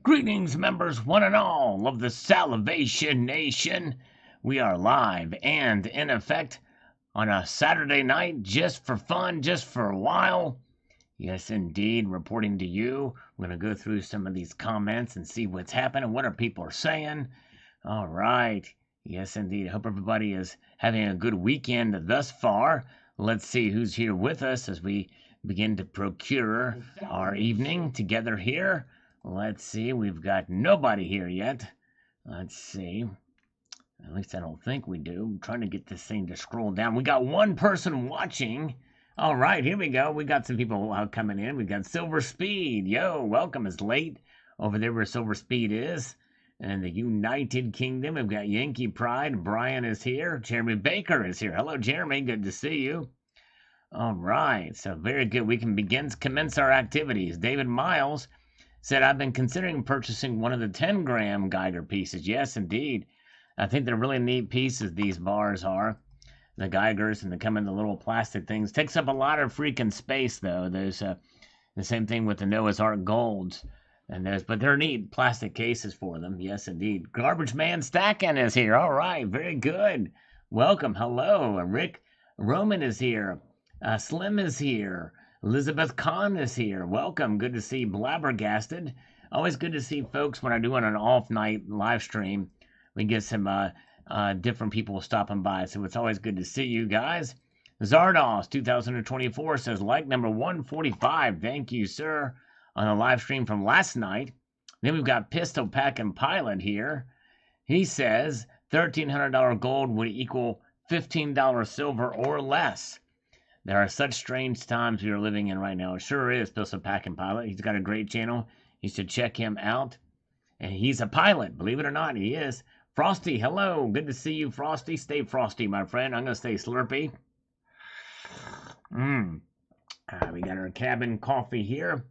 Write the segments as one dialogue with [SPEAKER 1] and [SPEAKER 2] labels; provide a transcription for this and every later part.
[SPEAKER 1] Greetings, members, one and all of the Salivation Nation. We are live and in effect on a Saturday night just for fun, just for a while. Yes, indeed, reporting to you. We're going to go through some of these comments and see what's happening. What are people saying? All right. Yes, indeed. Hope everybody is having a good weekend thus far. Let's see who's here with us as we begin to procure our evening together here. Let's see. We've got nobody here yet. Let's see. At least I don't think we do. I'm trying to get this thing to scroll down. We got one person watching. All right, here we go. We got some people coming in. We got Silver Speed. Yo, welcome. It's late over there where Silver Speed is. And the United Kingdom, we've got Yankee Pride. Brian is here. Jeremy Baker is here. Hello, Jeremy. Good to see you. All right. So very good. We can commence our activities. David Miles said, I've been considering purchasing one of the 10-gram Geiger pieces. Yes, indeed. I think they're really neat pieces, these bars are. The Geigers, and they come in the little plastic things. Takes up a lot of freaking space, though. There's the same thing with the Noah's Ark Golds. But they're neat plastic cases for them. Yes, indeed. Garbage Man Stacking is here. All right, very good. Welcome. Hello. Rick Roman is here. Slim is here. Elizabeth Kahn is here. Welcome. Good to see Blabbergasted. Always good to see folks when I do an off night live stream. We get some different people stopping by, so it's always good to see you guys. Zardos 2024 says like number 145. Thank you, sir. On a live stream from last night. Then we've got Pistol Packing Pilot here. He says $1,300 gold would equal $15 silver or less. There are such strange times we are living in right now. It sure is, Pistol Packing Pilot. He's got a great channel. You should check him out. And he's a pilot, believe it or not, he is. Frosty, hello. Good to see you, Frosty. Stay frosty, my friend. I'm going to stay slurpy. We got our cabin coffee here.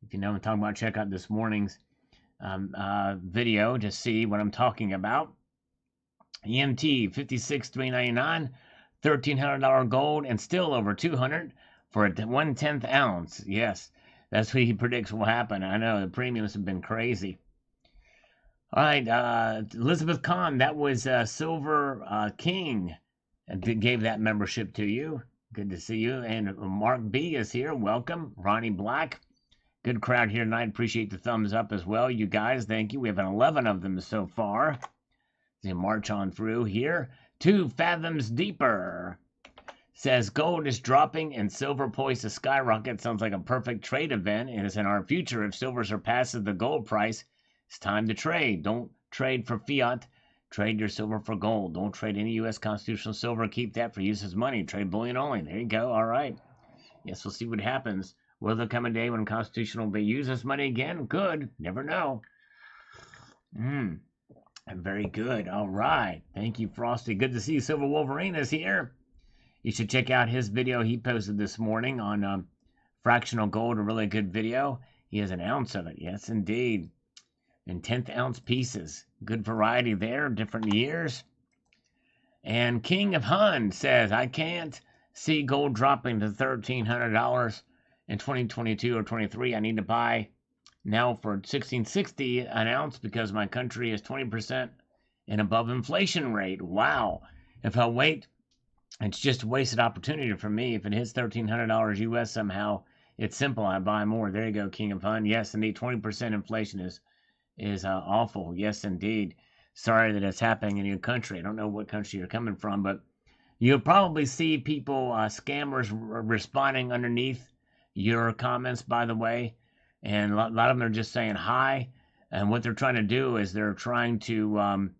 [SPEAKER 1] If you know what I'm talking about, check out this morning's video to see what I'm talking about. EMT 56,399, $1,300 gold, and still over 200 for a 1/10 ounce. Yes, that's what he predicts will happen. I know the premiums have been crazy. All right, Elizabeth Kahn, that was Silver King, and gave that membership to you. Good to see you. And Mark B is here. Welcome, Ronnie Black. Good crowd here tonight. Appreciate the thumbs up as well, you guys. Thank you. We have 11 of them so far. They march on through here. 2 fathoms deeper. Says gold is dropping and silver poised to skyrocket. Sounds like a perfect trade event. It is in our future. If silver surpasses the gold price, it's time to trade. Don't trade for fiat. Trade your silver for gold. Don't trade any U.S. constitutional silver. Keep that for use as money. Trade bullion only. There you go. All right. Yes, we'll see what happens. Will there come a day when constitutional will be used as money again? Good. Never know. Very good. All right. Thank you, Frosty. Good to see you. Silver Wolverine is here. You should check out his video he posted this morning on fractional gold. A really good video. He has an ounce of it. Yes, indeed. In 10th ounce pieces. Good variety there. Different years. And King of Hun says, I can't see gold dropping to $1,300 in 2022 or 23. I need to buy now for $1,660 an ounce because my country is 20% and above inflation rate. Wow. If I wait, it's just a wasted opportunity for me. If it hits $1,300 US somehow, it's simple. I buy more. There you go, King of Hun. Yes, indeed. 20% inflation is awful. Yes, indeed. Sorry that it's happening in your country. I don't know what country you're coming from, but you'll probably see people, scammers, responding underneath your comments, by the way. And a lot of them are just saying hi. And what they're trying to do is they're changing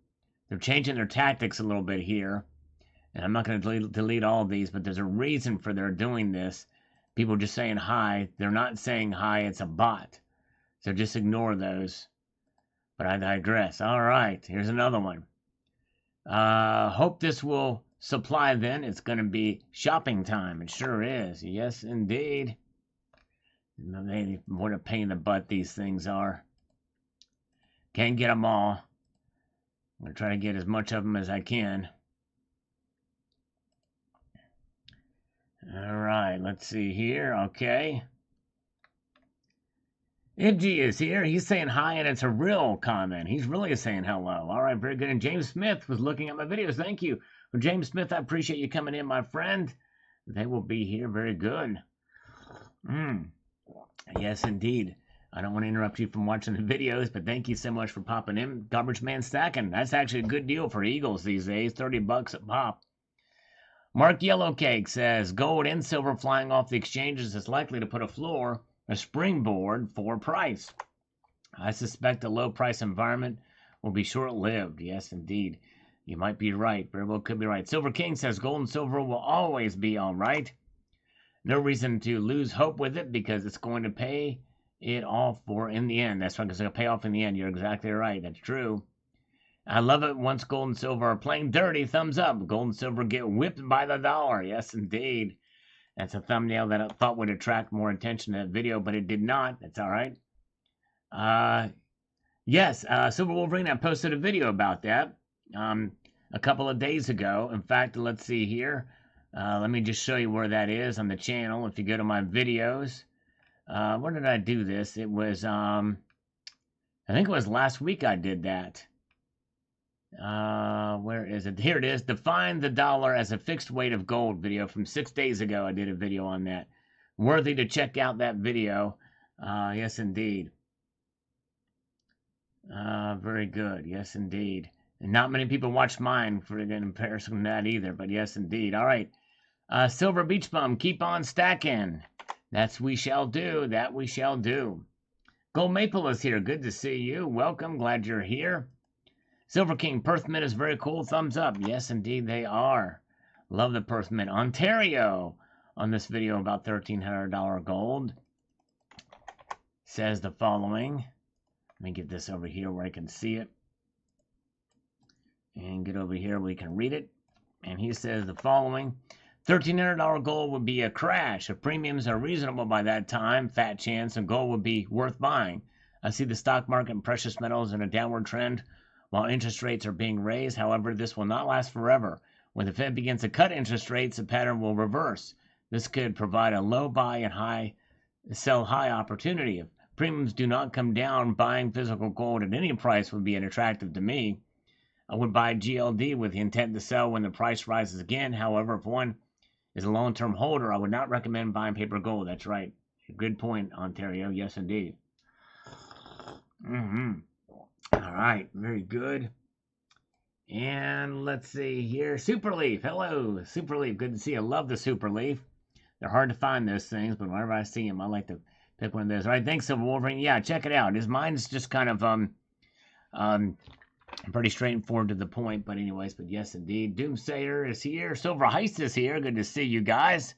[SPEAKER 1] their tactics a little bit here. And I'm not going to delete all of these, but there's a reason for their doing this. People just saying hi. They're not saying hi. It's a bot. So just ignore those. But I digress. All right. Here's another one. Hope this will supply then. It's going to be shopping time. It sure is. Yes, indeed. What a pain in the butt these things are. Can't get them all. I'm going to try to get as much of them as I can. All right, let's see here. Okay. Ibgy is here. He's saying hi, and it's a real comment. He's really saying hello. All right, very good. And James Smith was looking at my videos. Thank you. Well, James Smith, I appreciate you coming in, my friend. They will be here. Very good. Yes, indeed. I don't want to interrupt you from watching the videos, but thank you so much for popping in. Garbage Man stacking. That's actually a good deal for Eagles these days. $30 a pop. Mark Yellowcake says, gold and silver flying off the exchanges is likely to put a springboard for price. I suspect a low price environment will be short-lived. Yes, indeed. You might be right. Very well could be right. Silver King says gold and silver will always be all right. No reason to lose hope with it because it's going to pay it off for in the end. That's right, because it'll pay off in the end. You're exactly right. That's true. I love it once gold and silver are playing dirty. Thumbs up. Gold and silver get whipped by the dollar. Yes, indeed. That's a thumbnail that I thought would attract more attention to that video, but it did not. That's all right. Yes, Silver Wolverine, I posted a video about that a couple of days ago. In fact, let's see here. Let me just show you where that is on the channel. If you go to my videos, where did I do this? It was, I think it was last week I did that. Where is it? Here it is. Define the dollar as a fixed weight of gold video from 6 days ago. I did a video on that. Worthy to check out that video. Yes, indeed. Very good. Yes, indeed. And not many people watch mine for in comparison to that either, but yes, indeed. All right. Silver Beach Bum, keep on stacking. That's we shall do. That we shall do. Gold Maple is here. Good to see you. Welcome. Glad you're here. Silver King, Perth Mint is very cool. Thumbs up. Yes, indeed, they are. Love the Perth Mint. Ontario, on this video about $1,300 gold, says the following. Let me get this over here where I can see it. And get over here where we can read it. And he says the following. $1,300 gold would be a crash. If premiums are reasonable by that time, fat chance and gold would be worth buying. I see the stock market and precious metals in a downward trend while interest rates are being raised. However, this will not last forever. When the Fed begins to cut interest rates, the pattern will reverse. This could provide a low buy and sell high opportunity. If premiums do not come down, buying physical gold at any price would be unattractive to me. I would buy GLD with the intent to sell when the price rises again. However, if one is a long-term holder, I would not recommend buying paper gold. That's right. Good point, Ontario. Yes, indeed. All right, very good. And let's see here. Superleaf, hello, Superleaf. Good to see you. Love the Superleaf. They're hard to find, those things, but whenever I see them, I like to pick one of those. All right, thanks, Silver Wolverine. Yeah, check it out. Mine's just kind of pretty straightforward to the point, but anyways, but yes, indeed. Doomsayer is here. Silver Heist is here. Good to see you guys.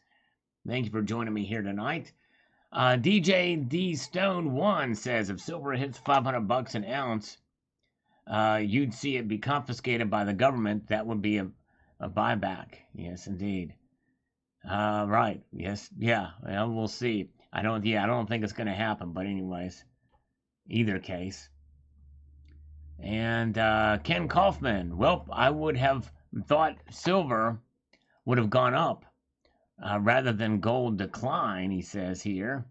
[SPEAKER 1] Thank you for joining me here tonight. DJ D Stone 1 says if silver hits $500 an ounce, you'd see it be confiscated by the government. That would be a buyback. Yes, indeed. Right. Yes. Yeah. Well, we'll see. I don't think it's going to happen. But anyways, either case. And Ken Kaufman. Well, I would have thought silver would have gone up rather than gold decline. He says here.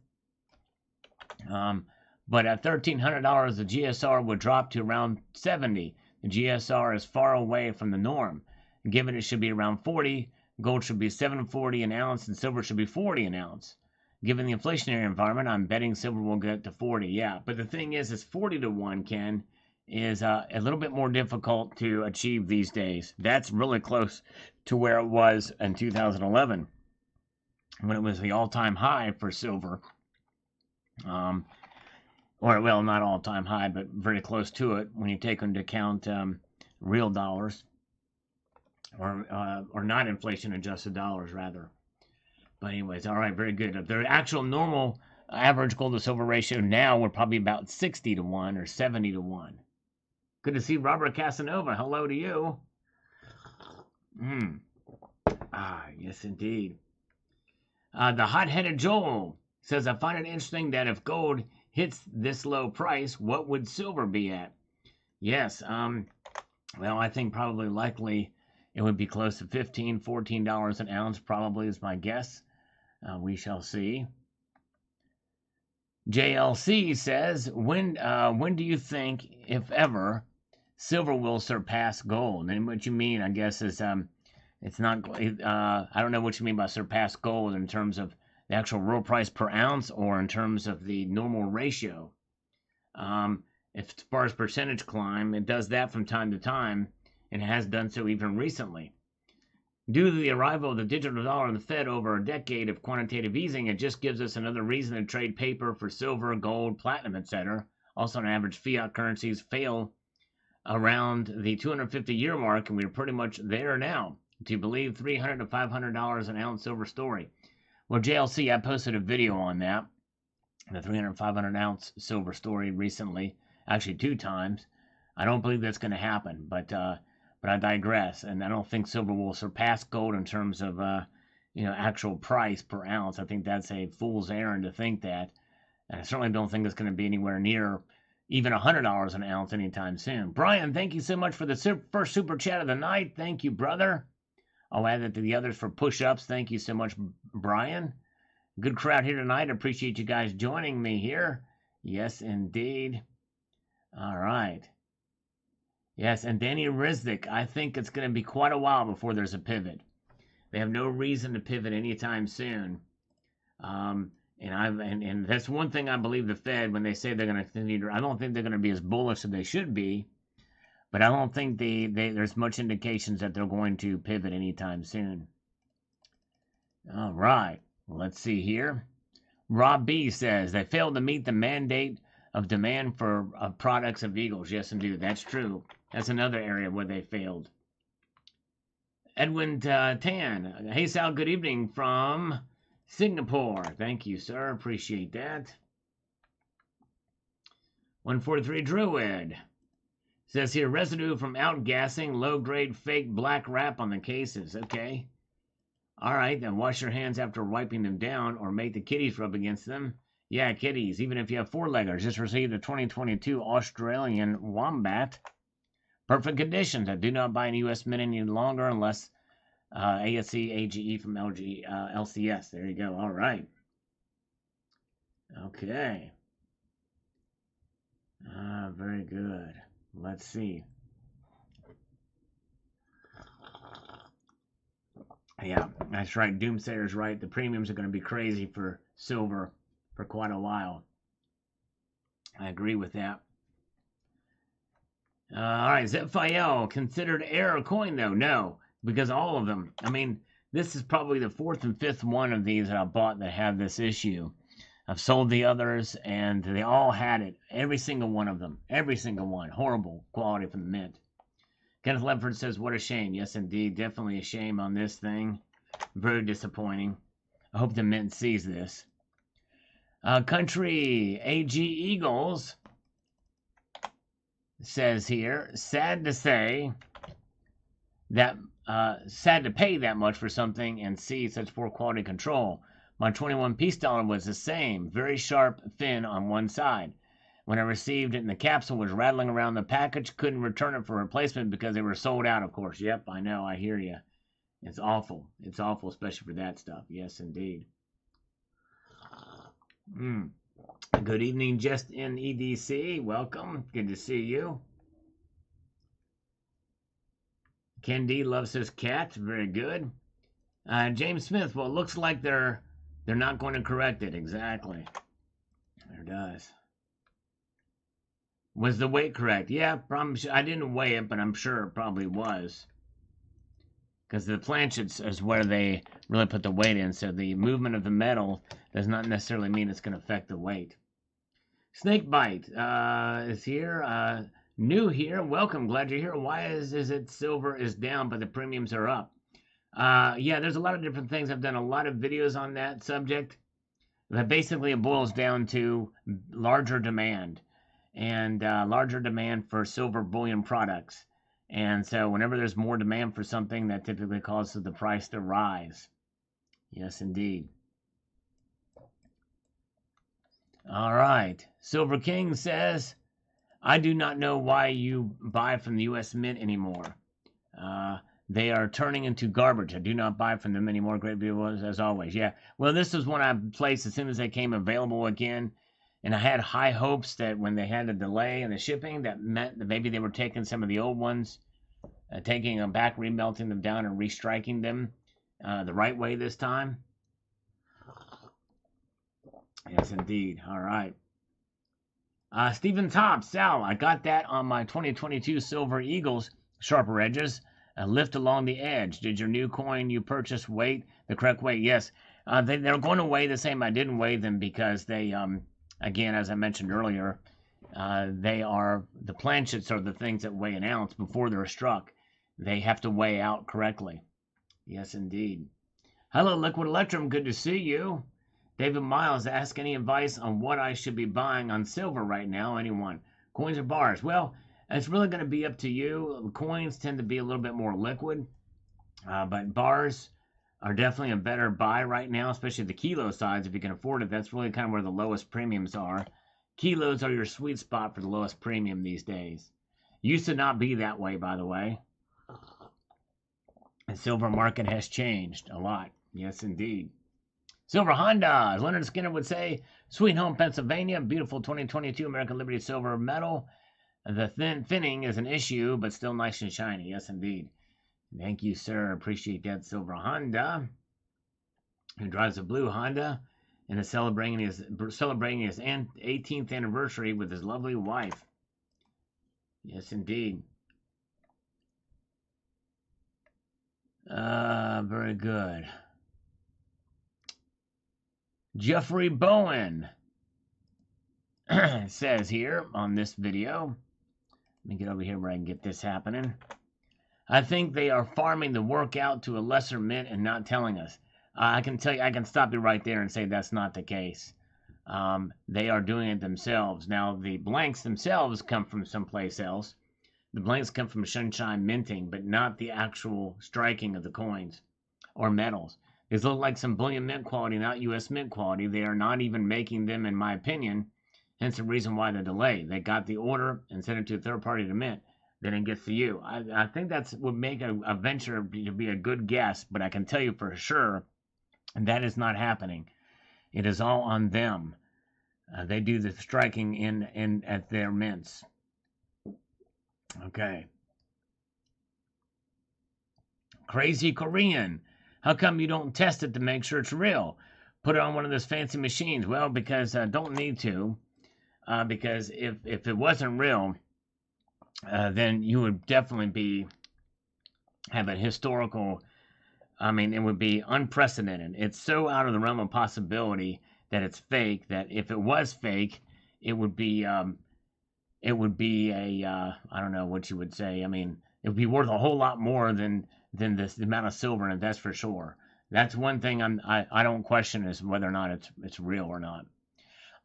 [SPEAKER 1] But at $1,300, the GSR would drop to around 70. The GSR is far away from the norm. Given it should be around 40, gold should be $7.40 an ounce, and silver should be $40 an ounce. Given the inflationary environment, I'm betting silver will get to 40. Yeah, but the thing is 40 to 1, Ken, is a little bit more difficult to achieve these days. That's really close to where it was in 2011, when it was the all-time high for silver. Or, well, not all-time high, but very close to it when you take into account real dollars, or not inflation-adjusted dollars, rather. But anyways, all right, very good. The actual normal average gold to silver ratio now would probably be about 60 to 1 or 70 to 1. Good to see Robert Casanova. Hello to you. Yes, indeed. The hot-headed Joel says, I find it interesting that if gold hits this low price, what would silver be at? Yes, well, I think probably likely it would be close to $15, $14 an ounce, probably is my guess. We shall see. JLC says, when do you think, if ever, silver will surpass gold? And what you mean, I guess, is it's not. I don't know what you mean by surpass gold in terms of the actual real price per ounce or in terms of the normal ratio. If as far as percentage climb, it does that from time to time, and has done so even recently. Due to the arrival of the digital dollar and the Fed over a decade of quantitative easing, it just gives us another reason to trade paper for silver, gold, platinum, etc. Also, on average, fiat currencies fail around the 250-year mark, and we're pretty much there now. Do you believe $300 to $500 an ounce silver story? Well, JLC, I posted a video on that, the 300 500 ounce silver story recently, actually 2 times. I don't believe that's going to happen, but I digress, and I don't think silver will surpass gold in terms of actual price per ounce. I think that's a fool's errand to think that, and I certainly don't think it's going to be anywhere near even $100 an ounce anytime soon. Brian, thank you so much for the first super chat of the night. Thank you, brother. I'll add that to the others for push-ups. Thank you so much, Brian. Good crowd here tonight. Appreciate you guys joining me here. Yes, indeed. All right. Yes, and Danny Rizdick, I think it's going to be quite a while before there's a pivot. They have no reason to pivot anytime soon. And that's one thing I believe the Fed, when they say they're going to continue to, I don't think they're going to be as bullish as they should be, but I don't think there's much indications that they're going to pivot anytime soon. All right, well, let's see here. Rob B says, they failed to meet the mandate of demand for products of Eagles. Yes, indeed, that's true. That's another area where they failed. Edwin Tan. Hey, Sal, good evening from Singapore. Thank you, sir. Appreciate that. 143 Druid. Says here, residue from outgassing, low-grade fake black wrap on the cases. Okay. All right, then wash your hands after wiping them down or make the kitties rub against them. Yeah, kitties. Even if you have 4-leggers. Just received a 2022 Australian Wombat. Perfect conditions. I do not buy any U.S. Mint any longer unless ASC AGE from LCS. There you go. All right. Okay. Very good. Let's see. Yeah, that's right. Doomsayer's right. The premiums are going to be crazy for silver for quite a while. I agree with that. All right, ZFIL considered error coin though? No, because all of them. I mean, this is probably the 4th and 5th one of these that I bought that have this issue. I've sold the others, and they all had it. Every single one of them. Every single one. Horrible quality from the mint. Kenneth Ledford says, what a shame. Yes, indeed. Definitely a shame on this thing. Very disappointing. I hope the mint sees this. Country AG Eagles says here, sad to say that sad to pay that much for something and see such poor quality control. My 21 piece dollar was the same, very sharp fin on one side. When I received it in the capsule, was rattling around the package, couldn't return it for replacement because they were sold out, of course. Yep, I know, I hear you. It's awful. It's awful, especially for that stuff. Yes, indeed. Good evening, Just in EDC. Welcome. Good to see you. Ken D loves his cat. Very good. James Smith. Well, it looks like they're not going to correct it. Exactly. There does. Was the weight correct? Yeah, I didn't weigh it, but I'm sure it probably was. Because the planchets is where they really put the weight in, so the movement of the metal does not necessarily mean it's going to affect the weight. Snakebite is here. New here. Welcome. Glad you're here. Why is it silver is down, but the premiums are up? Yeah, there's a lot of different things. I've done a lot of videos on that subject. That basically it boils down to larger demand. And larger demand for silver bullion products. And so whenever there's more demand for something, that typically causes the price to rise. Yes, indeed. All right. Silver King says, I do not know why you buy from the U.S. Mint anymore. They are turning into garbage. I do not buy from them anymore. Great videos as always. Yeah. Well, this is one I placed as soon as they came available again. And I had high hopes that when they had a delay in the shipping, that meant that maybe they were taking some of the old ones, taking them back, remelting them down, and restriking them the right way this time. Yes, indeed. All right. Stephen Top, Sal, I got that on my 2022 Silver Eagles, sharper edges, a lift along the edge. Did your new coin you purchased weight the correct weight? Yes. They're going to weigh the same. I didn't weigh them because they, again, as I mentioned earlier, they are, the planchets are the things that weigh an ounce before they're struck. They have to weigh out correctly. Yes, indeed. Hello, Liquid Electrum. Good to see you. David Miles, ask any advice on what I should be buying on silver right now. Anyone? Coins or bars? Well, it's really going to be up to you. Coins tend to be a little bit more liquid, but bars are definitely a better buy right now, especially the kilo size if you can afford it. That's really kind of where the lowest premiums are. Kilos are your sweet spot for the lowest premium these days. Used to not be that way, by the way. The silver market has changed a lot. Yes, indeed. Silver Honda, as Leonard Skinner would say, Sweet Home, Pennsylvania, beautiful 2022 American Liberty silver medal. The thinning is an issue, but still nice and shiny. Yes, indeed. Thank you, sir. Appreciate that, Silver Honda, who drives a blue Honda and is celebrating his 18th anniversary with his lovely wife. Yes, indeed. Very good. Jeffrey Bowen says here on this video, let me get over here where I can get this happening. I think they are farming the workout to a lesser mint and not telling us. I can tell you, I can stop you right there and say that's not the case. They are doing it themselves. Now, the blanks themselves come from someplace else. The blanks come from Sunshine Minting, but not the actual striking of the coins or metals. These look like some bullion mint quality, not U.S. mint quality. They are not even making them, in my opinion. Hence the reason why the delay. They got the order and sent it to a third party to mint. Then it gets to you. I think that would make a venture to be a good guess, but I can tell you for sure that is not happening. It is all on them. They do the striking in at their mints. Okay. Crazy Korean. How come you don't test it to make sure it's real? Put it on one of those fancy machines. Well, because I don't need to. Because if it wasn't real, then you would definitely have a historical, I mean, it would be unprecedented. It's so out of the realm of possibility that it's fake, that if it was fake, it would be a, I don't know what you would say. I mean, it would be worth a whole lot more than this the amount of silver in it, that's for sure. That's one thing I don't question is whether or not it's real or not.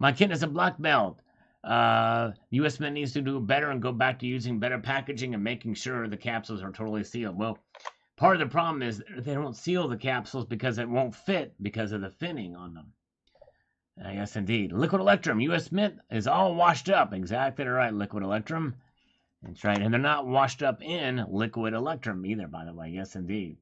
[SPEAKER 1] My kid is a black belt. U.S. Mint needs to do better and go back to using better packaging and making sure the capsules are totally sealed. Well, part of the problem is they don't seal the capsules because it won't fit because of the finning on them. Yes, indeed. Liquid Electrum, U.S. Mint is all washed up. Exactly right, Liquid Electrum. That's right. And they're not washed up in Liquid Electrum either, by the way. Yes, indeed.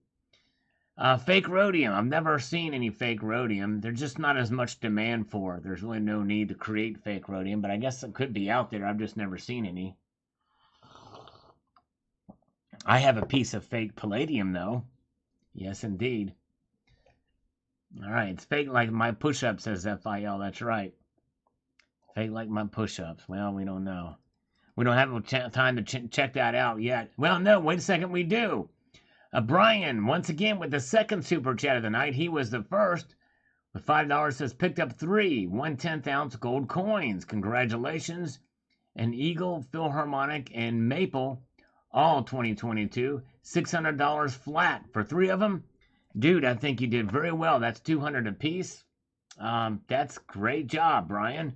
[SPEAKER 1] Fake rhodium. I've never seen any fake rhodium. There's just not as much demand for it. There's really no need to create fake rhodium, but I guess it could be out there. I've just never seen any. I have a piece of fake palladium, though. Yes, indeed. All right. It's fake like my push-ups, says FIL. That's right. Fake like my push-ups. Well, we don't know. We don't have time to check that out yet. Well, no, wait a second. We do. Brian, once again, with the second super chat of the night. He was the first with $5, says picked up 3 1/10 ounce gold coins. Congratulations. An Eagle, Philharmonic, and Maple, all 2022. $600 flat for 3 of them. Dude, I think you did very well. That's $200 a piece. That's great job, Brian.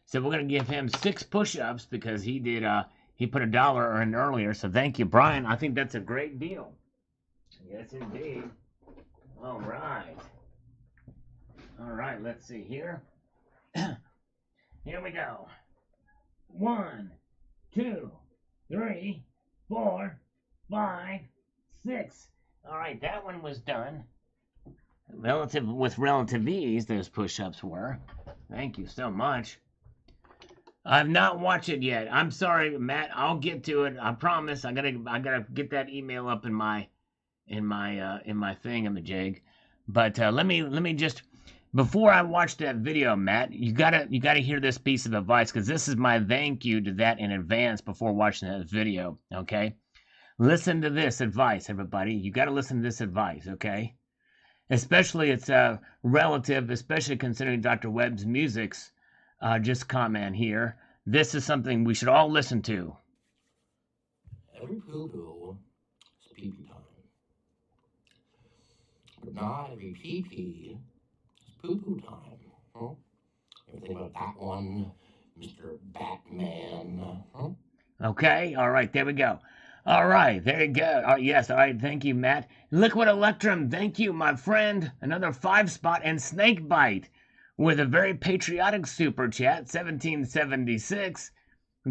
[SPEAKER 1] So we're going to give him 6 push-ups because he did. He put $1 in earlier. So thank you, Brian. I think that's a great deal. Yes, indeed. All right. All right, let's see here. Here we go. 1, 2, 3, 4, 5, 6. All right, that one was done. With relative ease, those push-ups were. Thank you so much. I've not watched it yet. I'm sorry, Matt. I'll get to it. I promise. I gotta get that email up in my thingamajig. But let me just before I watch that video, Matt, you gotta hear this piece of advice because this is my thank you to that in advance before watching that video. Okay, listen to this advice, everybody. You gotta listen to this advice. Okay, especially it's relative, especially considering Dr. Webb's music's just comment here. This is something we should all listen to.
[SPEAKER 2] Every poo-poo is pee-pee time. But not every pee-pee is poo-poo time. Huh? Ever think about that one, Mr. Batman? Huh?
[SPEAKER 1] Okay, all right, there we go. All right, there you go. Yes, all right, thank you, Matt. Liquid Electrum, thank you, my friend. Another 5-spot and Snakebite with a very patriotic super chat, 1776.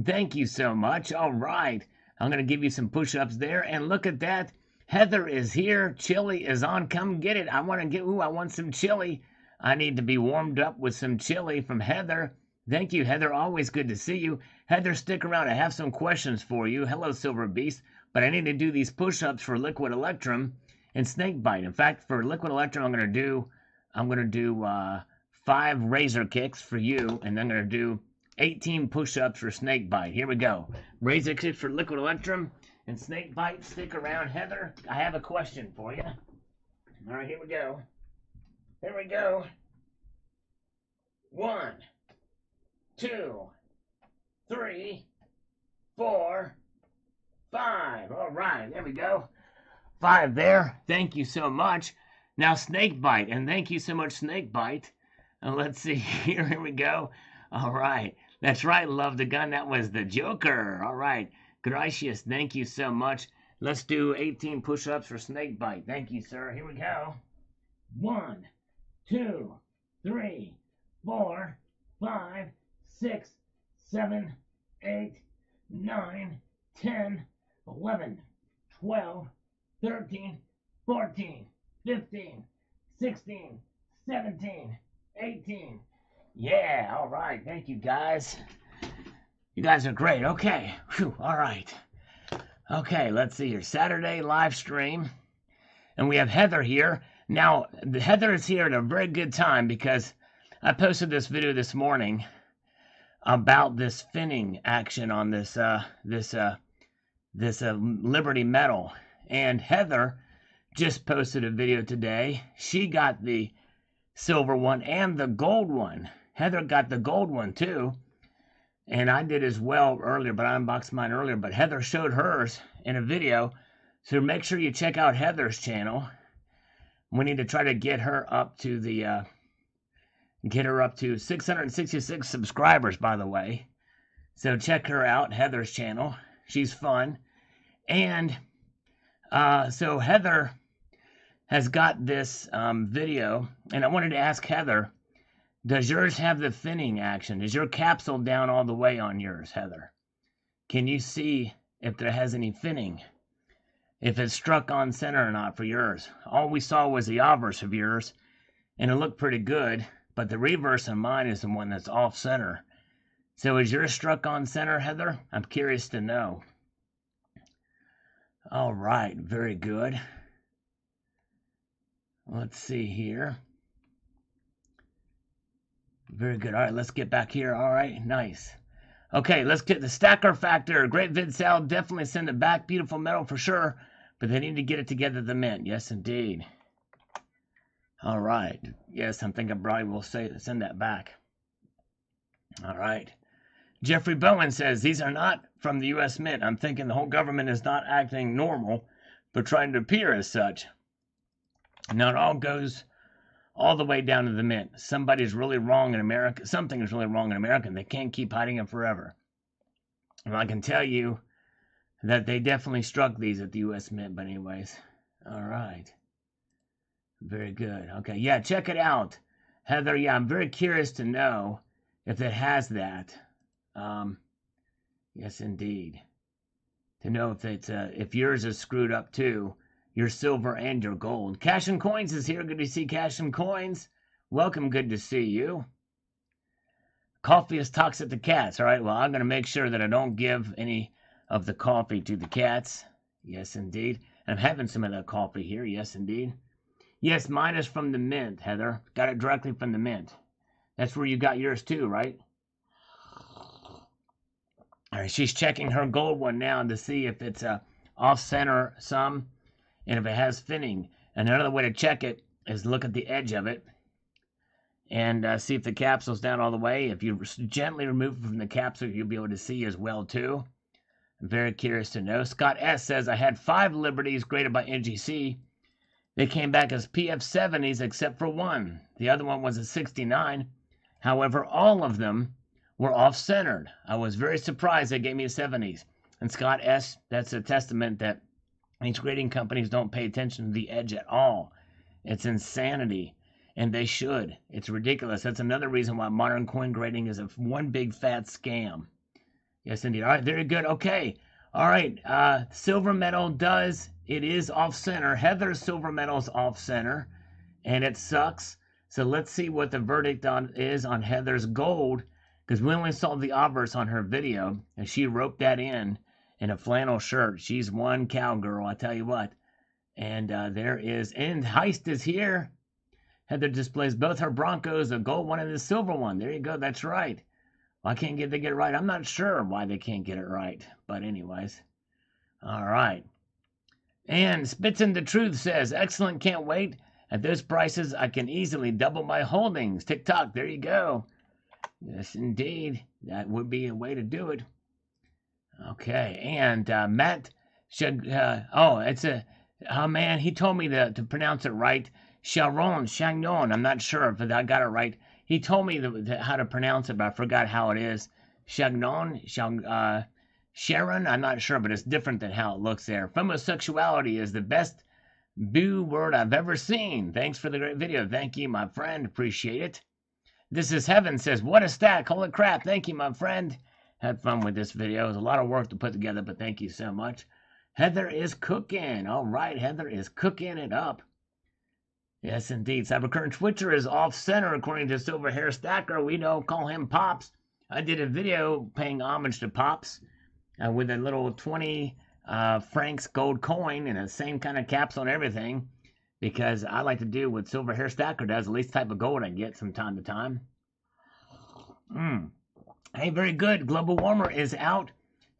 [SPEAKER 1] Thank you so much. All right, I'm going to give you some push-ups there, and look at that. Heather is here. Chili is on. Come get it. I want some chili. I need to be warmed up with some chili from Heather. Thank you, Heather. Always good to see you. Heather, stick around. I have some questions for you. Hello, Silver Beast. But I need to do these push-ups for Liquid Electrum and Snakebite. In fact, for Liquid Electrum, I'm gonna do 5 razor kicks for you, and then I'm gonna do 18 push-ups for Snakebite. Here we go. Razor kicks for Liquid Electrum and Snakebite. Stick around, Heather. I have a question for you. All right, here we go. Here we go. 1, 2, 3, 4, 5. All right, there we go. 5 there. Thank you so much. Now Snakebite, and thank you so much, Snakebite. Let's see here. Here we go. All right. That's right, Love the Gun. That was the Joker. All right. Gracious, thank you so much. Let's do 18 push-ups for Snakebite. Thank you, sir. Here we go. 1, 2, 3, 4, 5, 6, 7, 8, 9, 10, 11, 12, 13, 14, 15, 16, 17, 18. Yeah, all right. Thank you, guys. You guys are great. Okay. Whew, all right. Okay, let's see here. Saturday live stream. And we have Heather here. Now, Heather is here at a very good time because I posted this video this morning about this finning action on this Liberty Metal. And Heather just posted a video today. She got the silver one and the gold one. Heather got the gold one too. And I did as well earlier, but I unboxed mine earlier. But Heather showed hers in a video. So make sure you check out Heather's channel. We need to try to get her up to 666 subscribers, by the way. So check her out, Heather's channel. She's fun. And so Heather has got this video, and I wanted to ask Heather, does yours have the finning action? Is your capsule down all the way on yours, Heather? Can you see if there has any finning? If it's struck on center or not for yours? All we saw was the obverse of yours, and it looked pretty good, but the reverse of mine is the one that's off center. So is yours struck on center, Heather? I'm curious to know. All right, very good. Let's see here. Very good. All right, let's get back here. All right, nice. Okay, let's get the stacker factor. Great vid, Sal. Definitely send it back. Beautiful metal for sure. But they need to get it together at the mint. Yes, indeed. All right. Yes, I'm thinking I probably will send that back. All right. Jeffrey Bowen says, these are not from the U.S. Mint. I'm thinking the whole government is not acting normal, but trying to appear as such. Now it all goes all the way down to the mint. Somebody's really wrong in America. Something is really wrong in America, and they can't keep hiding it forever. And I can tell you that they definitely struck these at the U.S. Mint, but anyways. All right. Very good. Okay, yeah, check it out. Heather, yeah, I'm very curious to know if it has that. Yes, indeed. To know if it's if yours is screwed up too. Your silver and your gold. Cash and Coins is here. Good to see Cash and Coins. Welcome. Good to see you. Coffee is toxic to cats. All right, well, I'm going to make sure that I don't give any of the coffee to the cats. Yes, indeed. I'm having some of that coffee here. Yes, indeed. Yes, mine is from the mint, Heather. Got it directly from the mint. That's where you got yours too, right? All right, she's checking her gold one now to see if it's off center some and if it has finning. And another way to check it is look at the edge of it and see if the capsule's down all the way. If you gently remove it from the capsule, you'll be able to see as well too. I'm very curious to know. Scott S. says, I had 5 liberties graded by NGC. They came back as PF70s except for one. The other one was a 69. However, all of them were off-centered. I was very surprised they gave me a 70s. And Scott S., that's a testament that these grading companies don't pay attention to the edge at all. It's insanity. And they should. It's ridiculous. That's another reason why modern coin grading is one big fat scam. Yes, indeed. All right, very good. Okay. All right. Silver medal it is off center. Heather's silver medal is off center, and it sucks. So let's see what the verdict is on Heather's gold, because we only saw the obverse on her video, and she roped that in a flannel shirt. She's one cowgirl, I tell you what. And and Heist is here. Heather displays both her Broncos, the gold one and the silver one. There you go. That's right. Why can't they get it right? I'm not sure why they can't get it right. But anyways. All right. And Spittin' the Truth says, excellent, can't wait. At those prices, I can easily double my holdings. TikTok, there you go. Yes, indeed. That would be a way to do it. Okay. And Matt, man, he told me to pronounce it right. Chagnon. I'm not sure if I got it right. He told me how to pronounce it, but I forgot how it is. Sharon, I'm not sure, but it's different than how it looks there. Homosexuality is the best boo word I've ever seen. Thanks for the great video. Thank you, my friend. Appreciate it. This is Heaven says, what a stack. Holy crap. Thank you, my friend. Had fun with this video. It was a lot of work to put together, but thank you so much. Heather is cooking. All right, Heather is cooking it up. Yes, indeed. Cybercurrent Twitcher is off-center, according to Silver Hair Stacker. We don't call him Pops. I did a video paying homage to Pops with a little 20 francs gold coin and the same kind of capsule and everything, because I like to do what Silver Hair Stacker does, the least type of gold I get from time to time. Hey, very good. Global Warmer is out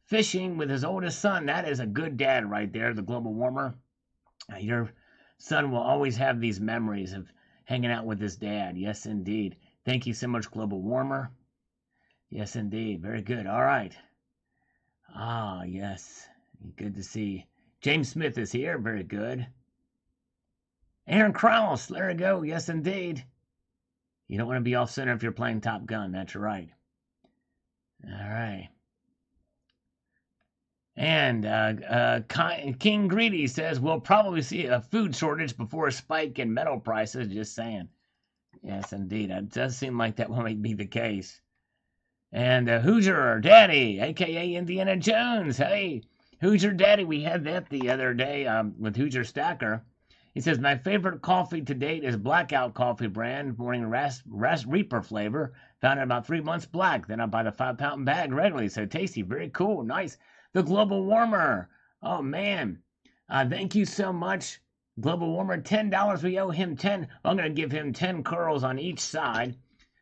[SPEAKER 1] fishing with his oldest son. That is a good dad right there, the Global Warmer. Your son will always have these memories of hanging out with his dad. Yes, indeed. Thank you so much, Global Warmer. Yes, indeed. Very good. All right. Ah, yes. Good to see. James Smith is here. Very good. Aaron Krause. There we go. Yes, indeed. You don't want to be off center if you're playing Top Gun. That's right. All right. And King Greedy says, we'll probably see a food shortage before a spike in metal prices. Just saying. Yes, indeed. It does seem like that might be the case. And Hoosier Daddy, a.k.a. Indiana Jones. Hey, Hoosier Daddy. We had that the other day with Hoosier Stacker. He says, my favorite coffee to date is Blackout Coffee brand, Morning Reaper flavor. Found it about 3 months black. Then I buy the 5-pound bag regularly. So tasty. Very cool. Nice. The Global Warmer. Oh, man. Thank you so much, Global Warmer. $10. We owe him 10. I'm going to give him 10 curls on each side.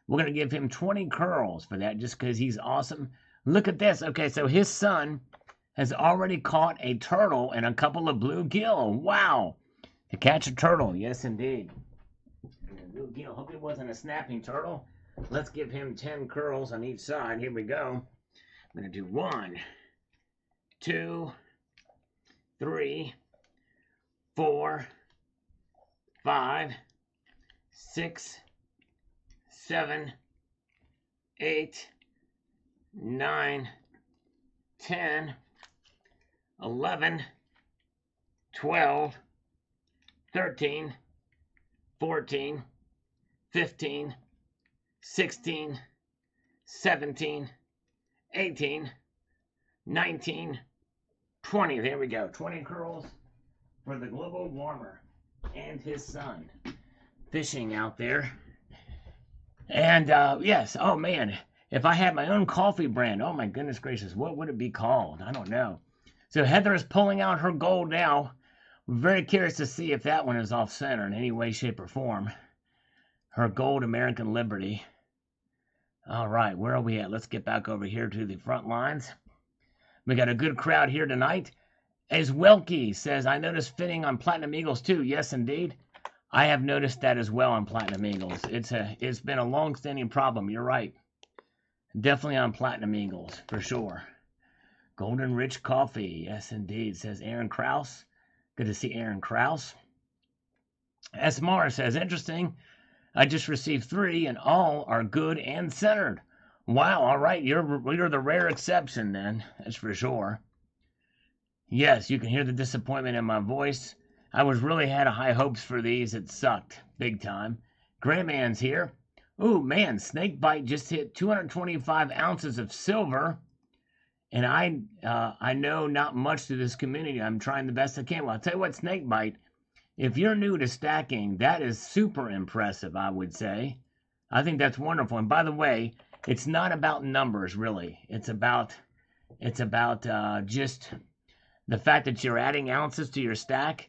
[SPEAKER 1] We're going to give him 20 curls for that just because he's awesome. Look at this. Okay, so his son has already caught a turtle and a couple of bluegill. Wow. To catch a turtle. Yes, indeed. Bluegill. Hope it wasn't a snapping turtle. Let's give him 10 curls on each side. Here we go. I'm going to do 1, 2, 3, 4, 5, 6, 7, 8, 9, 10, 11, 12, 13, 14, 15, 16, 17, 18, 19, 20. There we go. 20 curls for the Global Warmer and his son fishing out there. And yes, oh man, If I had my own coffee brand, oh my goodness gracious, what would it be called? I don't know. So Heather is pulling out her gold now. We're very curious to see if that one is off center in any way, shape, or form. Her gold American Liberty. All right, where are we at? Let's get back over here to the front lines. We got a good crowd here tonight. As Welke says, I noticed fitting on Platinum Eagles too. Yes, indeed. I have noticed that as well on Platinum Eagles. It's been a long-standing problem. You're right. Definitely on Platinum Eagles, for sure. Golden Rich Coffee. Yes, indeed, says Aaron Krause. Good to see Aaron Krause. S. Mara says, interesting. I just received 3, and all are good and centered. Wow, all right, you're the rare exception then. That's for sure. Yes, you can hear the disappointment in my voice. I really had high hopes for these. It sucked big time. Gray Man's here. Ooh, man, Snakebite just hit 225 ounces of silver. And I know not much to this community. I'm trying the best I can. Well, I'll tell you what, Snakebite, if you're new to stacking, that is super impressive, I would say. I think that's wonderful. And by the way, it's not about numbers, really. It's about just the fact that you're adding ounces to your stack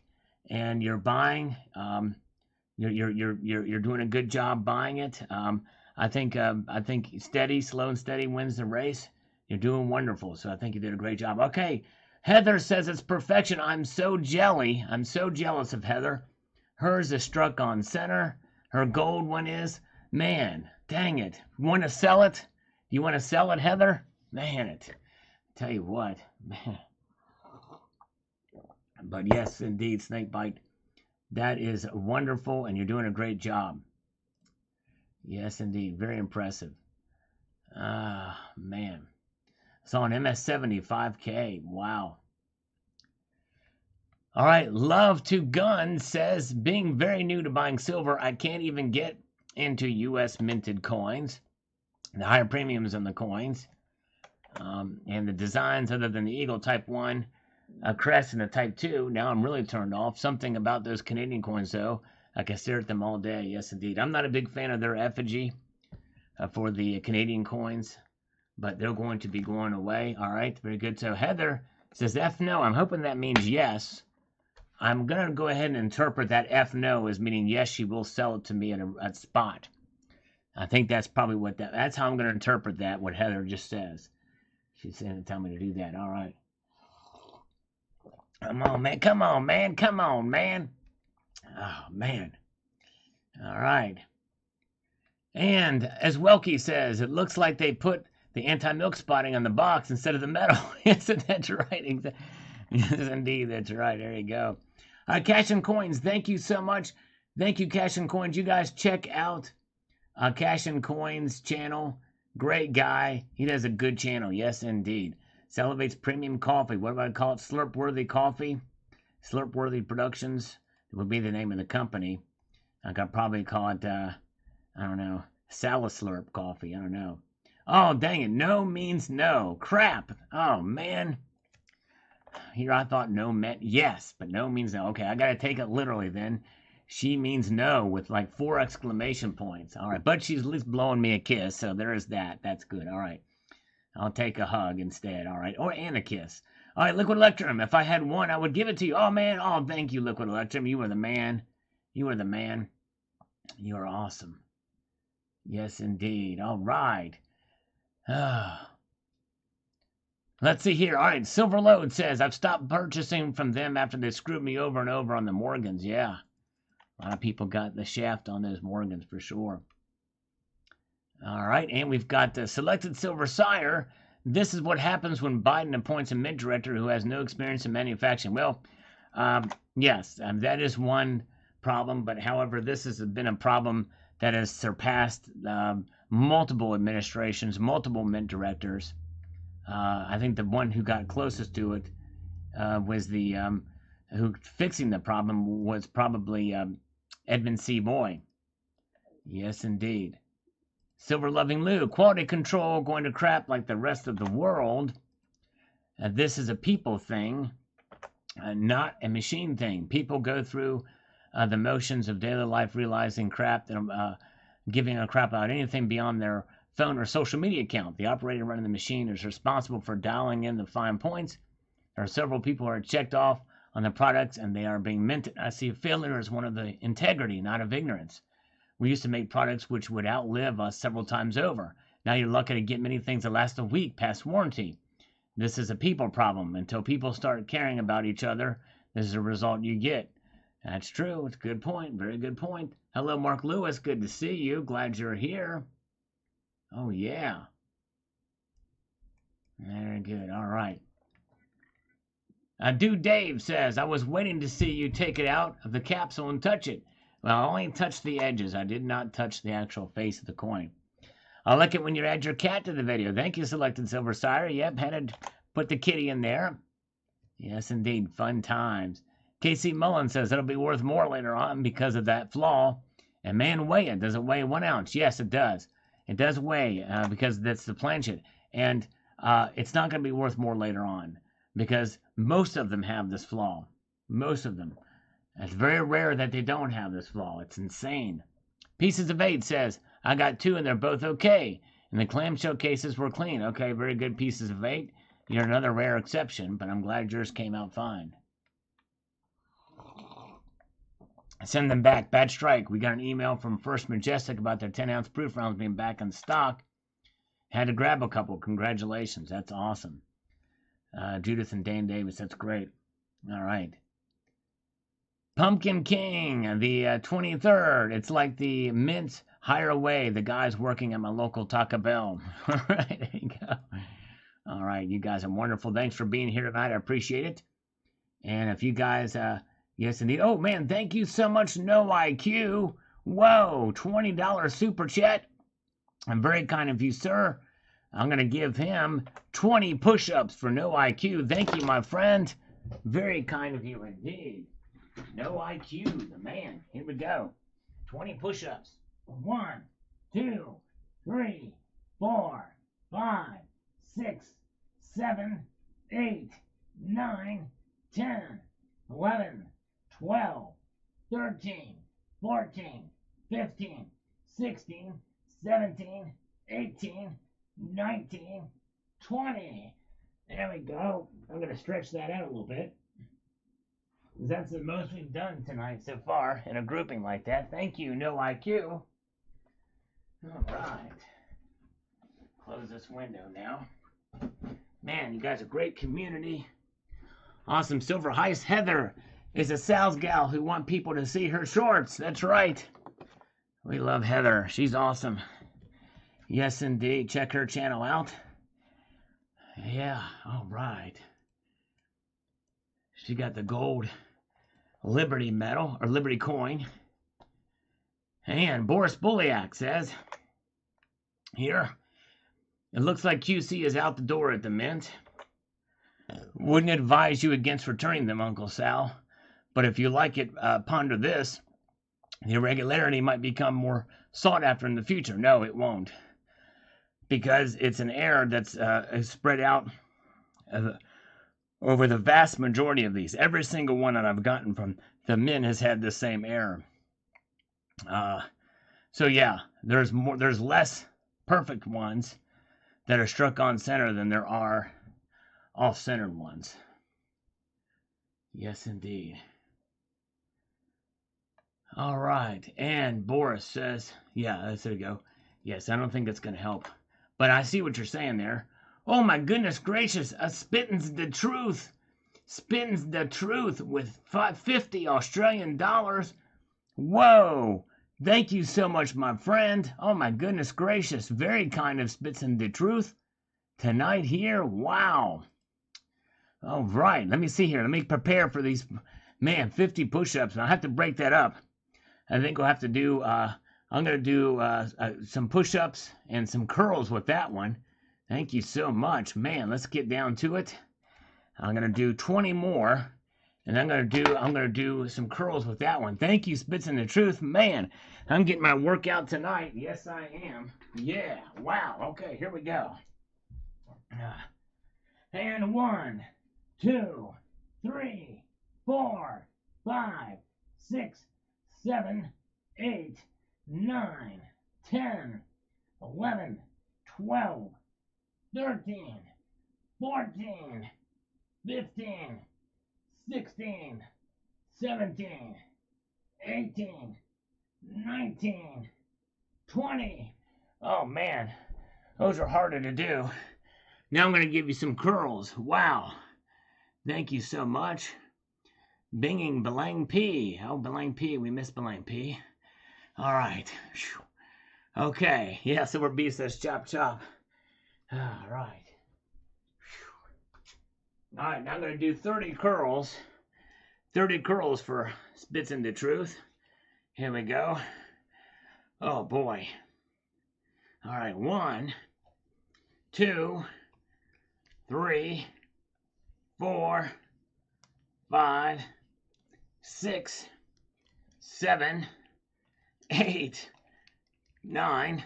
[SPEAKER 1] and you're buying. You're doing a good job buying it. I think slow and steady wins the race. You're doing wonderful. So I think you did a great job. Okay, Heather says it's perfection. I'm so jelly. I'm so jealous of Heather. Hers is struck on center. Her gold one is. Man, dang it. Want to sell it? You want to sell it, Heather? Man, tell you what, man. But yes, indeed, Snakebite. That is wonderful, and you're doing a great job. Yes, indeed. Very impressive. Man. It's on MS70, 5K. Wow. All right. Love to Gun says, being very new to buying silver, I can't even get into U.S. minted coins. The higher premiums on the coins. And the designs other than the Eagle Type 1, a crest and a Type 2. Now I'm really turned off. Something about those Canadian coins, though. I can stare at them all day. Yes, indeed. I'm not a big fan of their effigy for the Canadian coins, but they're going to be going away. All right, very good. So Heather says F no. I'm hoping that means yes. I'm going to go ahead and interpret that F no as meaning yes, she will sell it to me at a spot. I think that's probably that's how I'm going to interpret that, what Heather just says. She's saying to tell me to do that. All right. Come on, man. Come on, man. Come on, man. Oh, man. All right. And as Welke says, it looks like they put the anti-milk spotting on the box instead of the metal. Isn't that right? Yes, indeed. That's right. There you go. Cash and Coins, thank you so much. Thank you, Cash and Coins. You guys check out Cash and Coins channel. Great guy. He does a good channel. Yes, indeed. Celebrates premium coffee. What do I call it? Slurp-worthy coffee. Slurp-worthy Productions would be the name of the company. I could probably call it, I don't know, Salislurp coffee. I don't know. Oh, dang it. No means no. Crap. Oh, man. Here I thought no meant yes, but no means no. Okay, I got to take it literally then. She means no with like 4 exclamation points. All right, but she's at least blowing me a kiss, so there is that. That's good. All right. I'll take a hug instead. All right. And a kiss. All right, Liquid Electrum. If I had one, I would give it to you. Oh, man. Oh, thank you, Liquid Electrum. You are the man. You are the man. You are awesome. Yes, indeed. All right. Let's see here. All right. Silver Load says, I've stopped purchasing from them after they screwed me over and over on the Morgans. Yeah. A lot of people got the shaft on those Morgans for sure. All right. And we've got the Selected Silver Sire. This is what happens when Biden appoints a mint director who has no experience in manufacturing. Well, yes, that is one problem. But however, this has been a problem that has surpassed multiple administrations, multiple mint directors. I think the one who got closest to it was the who fixing the problem was probably Edmund C. Boy. Yes, indeed. Silver Loving Lou, quality control going to crap like the rest of the world. This is a people thing, not a machine thing. People go through the motions of daily life realizing crap, giving a crap about anything beyond their phone or social media account. The operator running the machine is responsible for dialing in the fine points. There are several people who are checked off on the products and they are being minted. I see failure as one of the integrity, not of ignorance. We used to make products which would outlive us several times over. Now you're lucky to get many things that last a week past warranty. This is a people problem. Until people start caring about each other, this is the result you get. That's true. It's a good point. Very good point. Hello, Mark Lewis. Good to see you. Glad you're here. Oh, yeah. Very good. All right. Dude Dave says, I was waiting to see you take it out of the capsule and touch it. Well, I only touched the edges. I did not touch the actual face of the coin. I like it when you add your cat to the video. Thank you, Selected Silver Sire. Yep, had to put the kitty in there. Yes, indeed. Fun times. KC Mullen says it'll be worth more later on because of that flaw. And man, weigh it. Does it weigh 1 ounce? Yes, it does. It does weigh because that's the planchet. And it's not going to be worth more later on because most of them have this flaw. Most of them. It's very rare that they don't have this flaw. It's insane. Pieces of 8 says, I got 2 and they're both okay. And the clamshell cases were clean. Okay, very good. Pieces of 8. You're another rare exception, but I'm glad yours came out fine. Send them back. Bad strike. We got an email from First Majestic about their 10-ounce proof rounds being back in stock. Had to grab a couple. Congratulations. That's awesome. Judith and Dan Davis. That's great. All right. Pumpkin King, the 23rd. It's like the mints hire away the guys working at my local Taco Bell. All right, there you go. All right, you guys are wonderful. Thanks for being here tonight. I appreciate it. And if you guys, yes, indeed. Oh, man, thank you so much, No IQ. Whoa, $20 super chat. I'm very kind of you, sir. I'm going to give him 20 push-ups for No IQ. Thank you, my friend. Very kind of you indeed. No IQ, the man. Here we go. 20 push-ups. 1, 2, 3, 4, 5, 6, 7, 8, 9, 10, 11, 12, 13, 14, 15, 16, 17, 18, 19, 20. There we go. I'm going to stretch that out a little bit. That's the most we've done tonight so far in a grouping like that. Thank you, No IQ. All right. Close this window now. Man, you guys are a great community. Awesome. Silver Heist Heather is a sales gal who want people to see her shorts. That's right. We love Heather. She's awesome. Yes, indeed. Check her channel out. Yeah. All right. She got the gold Liberty medal, or Liberty coin. And Boris Buliak says, here, it looks like QC is out the door at the mint. Wouldn't advise you against returning them, Uncle Sal. But if you like it, ponder this. The irregularity might become more sought after in the future. No, it won't. Because it's an error that's spread out over the vast majority of these. Every single one that I've gotten from the mint has had the same error. So yeah, there's less perfect ones that are struck on center than there are off-centered ones. Yes, indeed. All right, and Boris says, yeah, there you go. Yes, I don't think that's going to help. But I see what you're saying there. Oh my goodness gracious, spittin's the truth. Spittin's the truth with 50 Australian dollars. Whoa. Thank you so much, my friend. Oh my goodness gracious. Very kind of Spittin' the truth. Tonight here. Wow. All right. Let me see here. Let me prepare for these. Man, 50 push-ups. I'll have to break that up. I think we'll have to do, I'm going to do some push-ups and some curls with that one. Thank you so much. Man, let's get down to it. I'm going to do 20 more. And I'm going to do some curls with that one. Thank you, Spittin' the Truth. Man, I'm getting my workout tonight. Yes, I am. Yeah. Wow. Okay, here we go. And 1, 2, 3, 4, 5, 6, 7, 8, 9, 10, 11, 12, 13, 14, 15, 16, 17, 18, 19, 20. Oh man, those are harder to do. Now I'm going to give you some curls. Wow. Thank you so much. Binging Belang P. Oh, Belang P. We miss Belang P. All right. Okay. Yeah, so we're beast. Let's chop chop. All right. All right. Now I'm going to do 30 curls. 30 curls for Spits into Truth. Here we go. Oh, boy. All right. 1, 2, 3, 4, 5, 6, 7, 8, 9,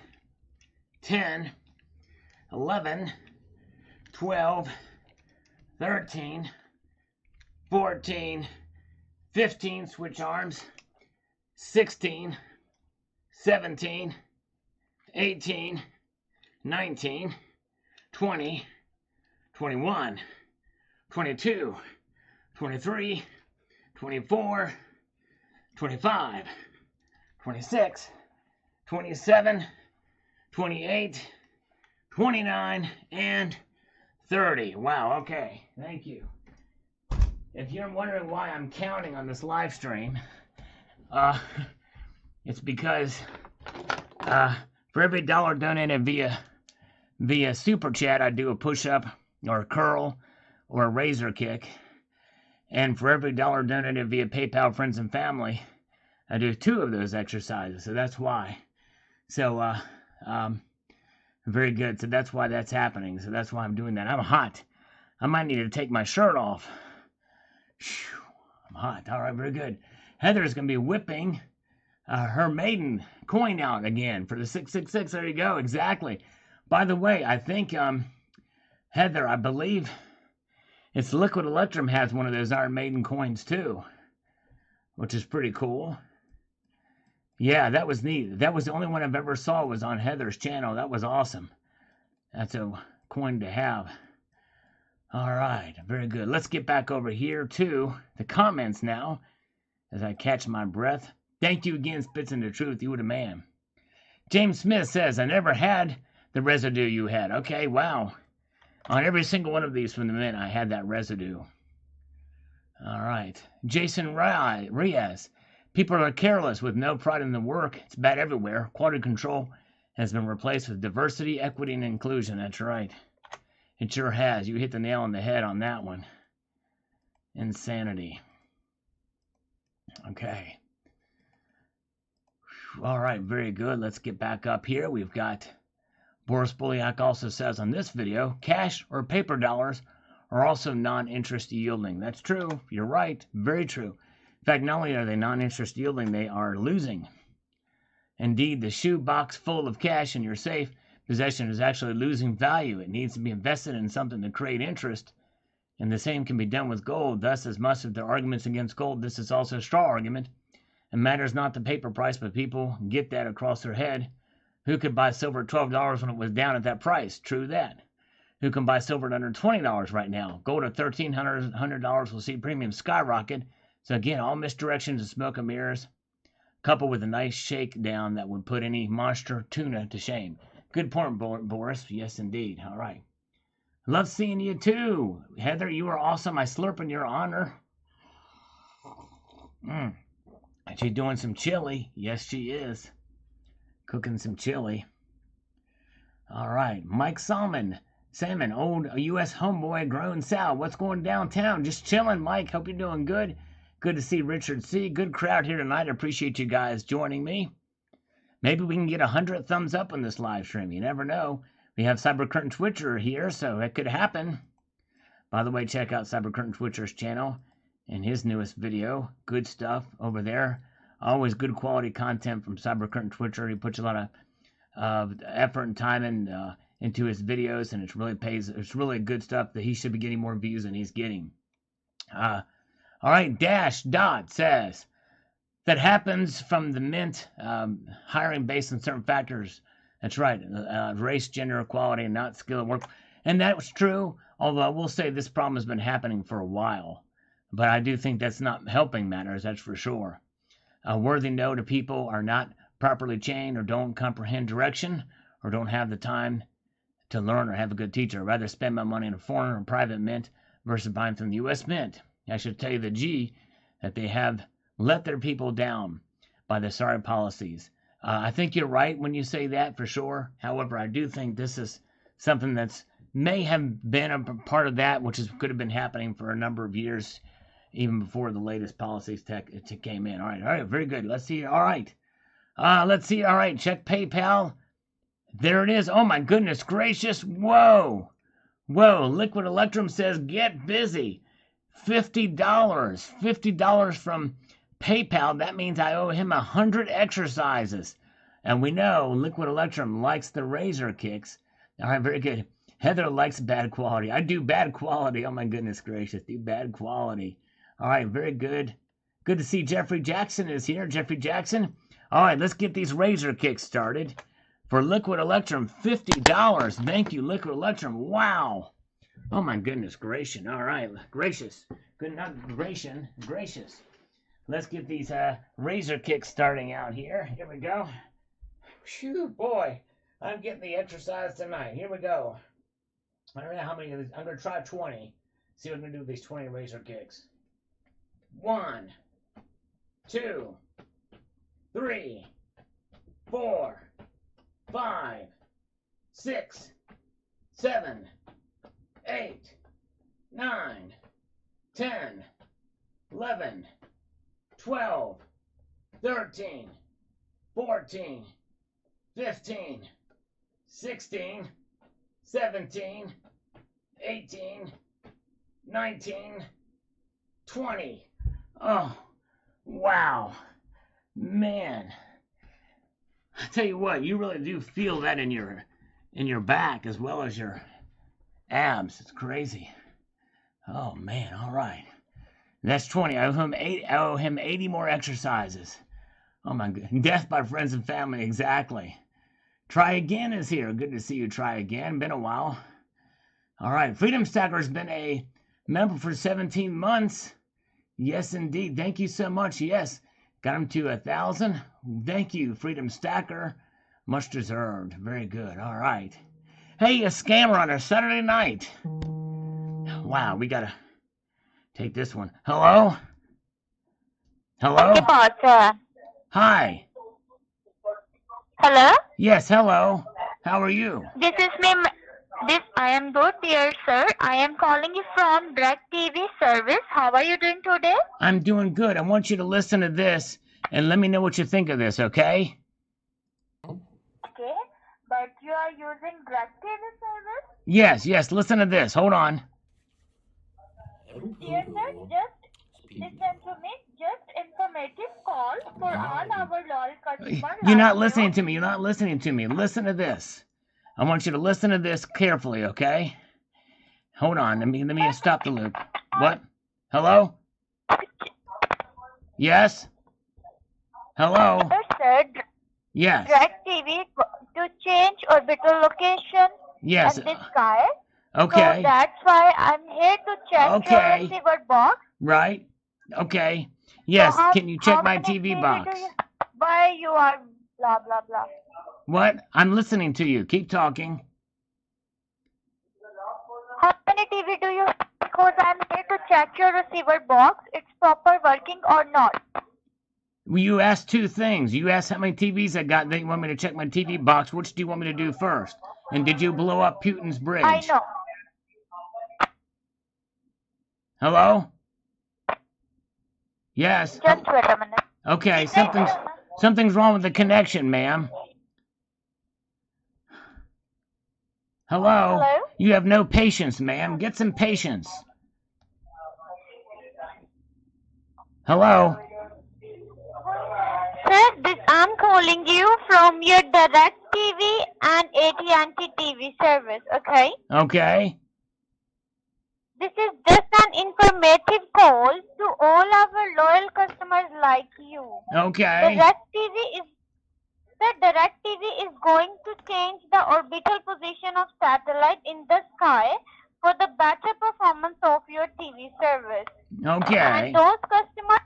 [SPEAKER 1] 10, 11, 12, 13, 14, 15, switch arms, 16, 17, 18, 19, 20, 21, 22, 23, 24, 25, 26, 27, 28, 29, and 30. Wow, okay. Thank you. If you're wondering why I'm counting on this live stream, it's because for every dollar donated via Super Chat, I do a push-up or a curl or a razor kick. And for every dollar donated via PayPal, friends and family, I do 2 of those exercises. So that's why. So, very good. So that's why that's happening. So that's why I'm doing that. I'm hot. I might need to take my shirt off. I'm hot. All right, very good. Heather's going to be whipping her maiden coin out again for the 666. There you go. Exactly. By the way, I think, Heather, I believe it's Liquid Electrum has one of those Iron Maiden coins too, which is pretty cool. Yeah, that was neat. That was the only one I've ever saw was on Heather's channel. That was awesome. That's a coin to have. All right, very good. Let's get back over here to the comments now as I catch my breath. Thank you again, Spits into Truth. You were the man. James Smith says, I never had the residue you had. Okay, wow. On every single one of these from the mint, I had that residue. All right. Jason Riaz. People are careless with no pride in the work. It's bad everywhere. Quality control has been replaced with diversity, equity, and inclusion. That's right. It sure has. You hit the nail on the head on that one. Insanity. Okay. All right. Very good. Let's get back up here. We've got Boris Bolyak also says on this video, cash or paper dollars are also non-interest yielding. That's true. You're right. Very true. In fact, not only are they non-interest yielding, they are losing. Indeed, the shoe box full of cash in your safe possession is actually losing value. It needs to be invested in something to create interest. And the same can be done with gold. Thus, as much as there are arguments against gold, this is also a straw argument. It matters not the paper price, but people get that across their head. Who could buy silver at $12 when it was down at that price? True that. Who can buy silver at under $20 right now? Gold at $1,300 will see premium skyrocket. So again, all misdirections and smoke and mirrors, coupled with a nice shakedown that would put any monster tuna to shame. Good point, Boris. Yes, indeed. All right. Love seeing you too. Heather, you are awesome. I slurp in your honor. She's doing some chili. Yes, she is. Cooking some chili. All right. Mike Salmon, old U.S. homeboy, grown Sal. What's going downtown? Just chilling, Mike. Hope you're doing good. Good to see Richard C. Good crowd here tonight. I appreciate you guys joining me. Maybe we can get 100 thumbs up on this live stream. You never know. We have Cybercurtain Twitcher here, so it could happen. By the way, check out Cybercurtain Twitcher's channel and his newest video. Good stuff over there. Always good quality content from Cybercurtain Twitcher. He puts a lot of effort and time into his videos, and it's really good stuff that he should be getting more views than he's getting. All right, Dash Dot says, that happens from the mint hiring based on certain factors That's right. Race, gender equality, and not skill at work. And that was true, although I will say this problem has been happening for a while. But I do think that's not helping matters, that's for sure. A worthy no to people are not properly chained or don't comprehend direction or don't have the time to learn or have a good teacher. I'd rather spend my money in a foreign or private mint versus buying from the U.S. Mint. I should tell you the G that they have let their people down by the sorry policies. I think you're right when you say that for sure. However, I do think this is something that's may have been a part of that, which could have been happening for a number of years, even before the latest policies came in. All right, very good. Let's see. All right. Let's see. All right, check PayPal. There it is. Oh, my goodness gracious. Whoa. Liquid Electrum says, get busy. $50. $50 from PayPal. That means I owe him 100 exercises. And we know Liquid Electrum likes the razor kicks. All right, very good. Heather likes bad quality. I do bad quality. Oh, my goodness gracious. Do bad quality. All right, very good. Good to see Jeffrey Jackson is here. Jeffrey Jackson. All right, let's get these razor kicks started. For Liquid Electrum, $50. Thank you, Liquid Electrum. Wow. Oh, my goodness gracious. All right, gracious. Good, not gracious. Gracious. Let's get these razor kicks starting out here. Here we go. Phew, boy. I'm getting the exercise tonight. Here we go. I don't know how many of these. I'm going to try 20. See what I'm going to do with these 20 razor kicks. 1, 2, 3, 4, 5, 6, 7, 8, 9, 10, 11, 12, 13, 14, 15, 16, 17, 18, 19, 20. Oh, wow. Man. I tell you what, you really do feel that in your back as well as your abs. It's crazy. Oh man, all right. That's 20. I owe him 80 more exercises. Oh my god. Death by friends and family, exactly. Try Again is here. Good to see you, Try Again. Been a while. All right. Freedom Stacker's been a member for 17 months. Yes, indeed. Thank you so much. Yes. Got him to 1,000. Thank you, Freedom Stacker. Much deserved. Very good. All right. Hey, a scammer on a Saturday night. Wow, we gotta take this one. Hello? Hello? Hi.
[SPEAKER 3] Hello?
[SPEAKER 1] Yes, hello. How are you?
[SPEAKER 3] This is me. I am good, dear sir. I am calling you from Direct TV service. How are you doing today?
[SPEAKER 1] I'm doing good. I want you to listen to this and let me know what you think of this, okay?
[SPEAKER 3] Okay, but you are using Direct TV service?
[SPEAKER 1] Yes. Listen to this. Hold on.
[SPEAKER 3] Dear sir, just listen to me. Just informative call for all our loyal customers.
[SPEAKER 1] You're not listening to me. Listen to this. I want you to listen to this carefully, okay? Hold on. Let me stop the loop. What? Hello? Yes? Hello?
[SPEAKER 3] Sir,
[SPEAKER 1] Yes.
[SPEAKER 3] Direct TV to change orbital location
[SPEAKER 1] Yes.
[SPEAKER 3] at the sky.
[SPEAKER 1] Okay.
[SPEAKER 3] So that's why I'm here to check
[SPEAKER 1] Okay.
[SPEAKER 3] your receiver box.
[SPEAKER 1] Right. Okay. Yes.
[SPEAKER 3] So
[SPEAKER 1] Can you check my
[SPEAKER 3] many
[SPEAKER 1] TV box?
[SPEAKER 3] Why you are blah blah blah.
[SPEAKER 1] What? I'm listening to you. Keep talking.
[SPEAKER 3] How many TV do you have? Because I'm here to check your receiver box. It's proper working or not.
[SPEAKER 1] Well, you asked two things. You asked how many TVs I got. Then you want me to check my TV box. Which do you want me to do first? And did you blow up Putin's bridge?
[SPEAKER 3] I know.
[SPEAKER 1] Hello? Yes.
[SPEAKER 3] Just wait a minute.
[SPEAKER 1] Okay. Something's wrong with the connection, ma'am. Hello?
[SPEAKER 3] Hello?
[SPEAKER 1] You have no patience, ma'am. Get some patience. Hello?
[SPEAKER 3] Sir, I'm calling you from your Direct TV and AT&T TV service, okay?
[SPEAKER 1] Okay.
[SPEAKER 3] This is just an informative call to all our loyal customers like you.
[SPEAKER 1] Okay.
[SPEAKER 3] Direct TV is Sir, DirecTV is going to change the orbital position of satellite in the sky for the better performance of your TV service.
[SPEAKER 1] Okay.
[SPEAKER 3] And those customers...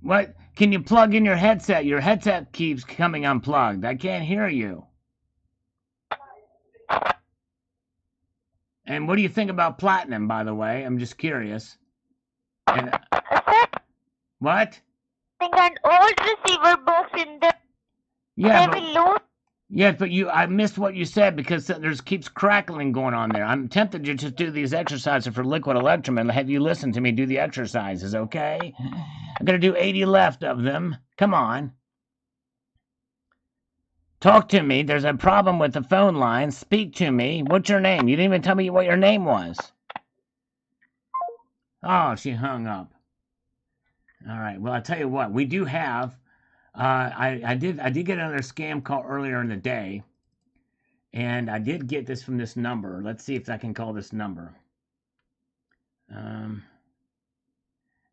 [SPEAKER 1] What? Can you plug in your headset? Your headset keeps coming unplugged. I can't hear you. And what do you think about platinum, by the way? I'm just curious. And,
[SPEAKER 3] Sir,
[SPEAKER 1] what?
[SPEAKER 3] an old receiver box in the...
[SPEAKER 1] Yeah,
[SPEAKER 3] they will lose...
[SPEAKER 1] Yes, but I missed what you said because there's keeps crackling going on there. I'm tempted to just do these exercises for liquid electrum and have you listen to me do the exercises, okay? I'm going to do 80 left of them. Come on. Talk to me. There's a problem with the phone line. Speak to me. What's your name? You didn't even tell me what your name was. Oh, she hung up. All right. Well, I'll tell you what. We do have... I did get another scam call earlier in the day, and I did get this from this number. Let's see if I can call this number.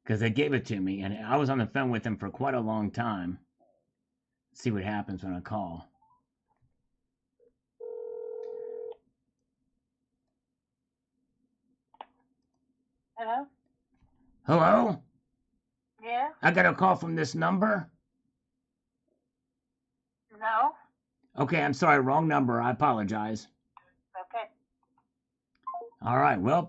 [SPEAKER 1] Because they gave it to me, and I was on the phone with them for quite a long time. Let's see what happens when I call.
[SPEAKER 3] Hello?
[SPEAKER 1] Hello?
[SPEAKER 3] Yeah?
[SPEAKER 1] I got a call from this number?
[SPEAKER 3] No?
[SPEAKER 1] Okay, I'm sorry, wrong number. I apologize.
[SPEAKER 3] Okay.
[SPEAKER 1] All right, well,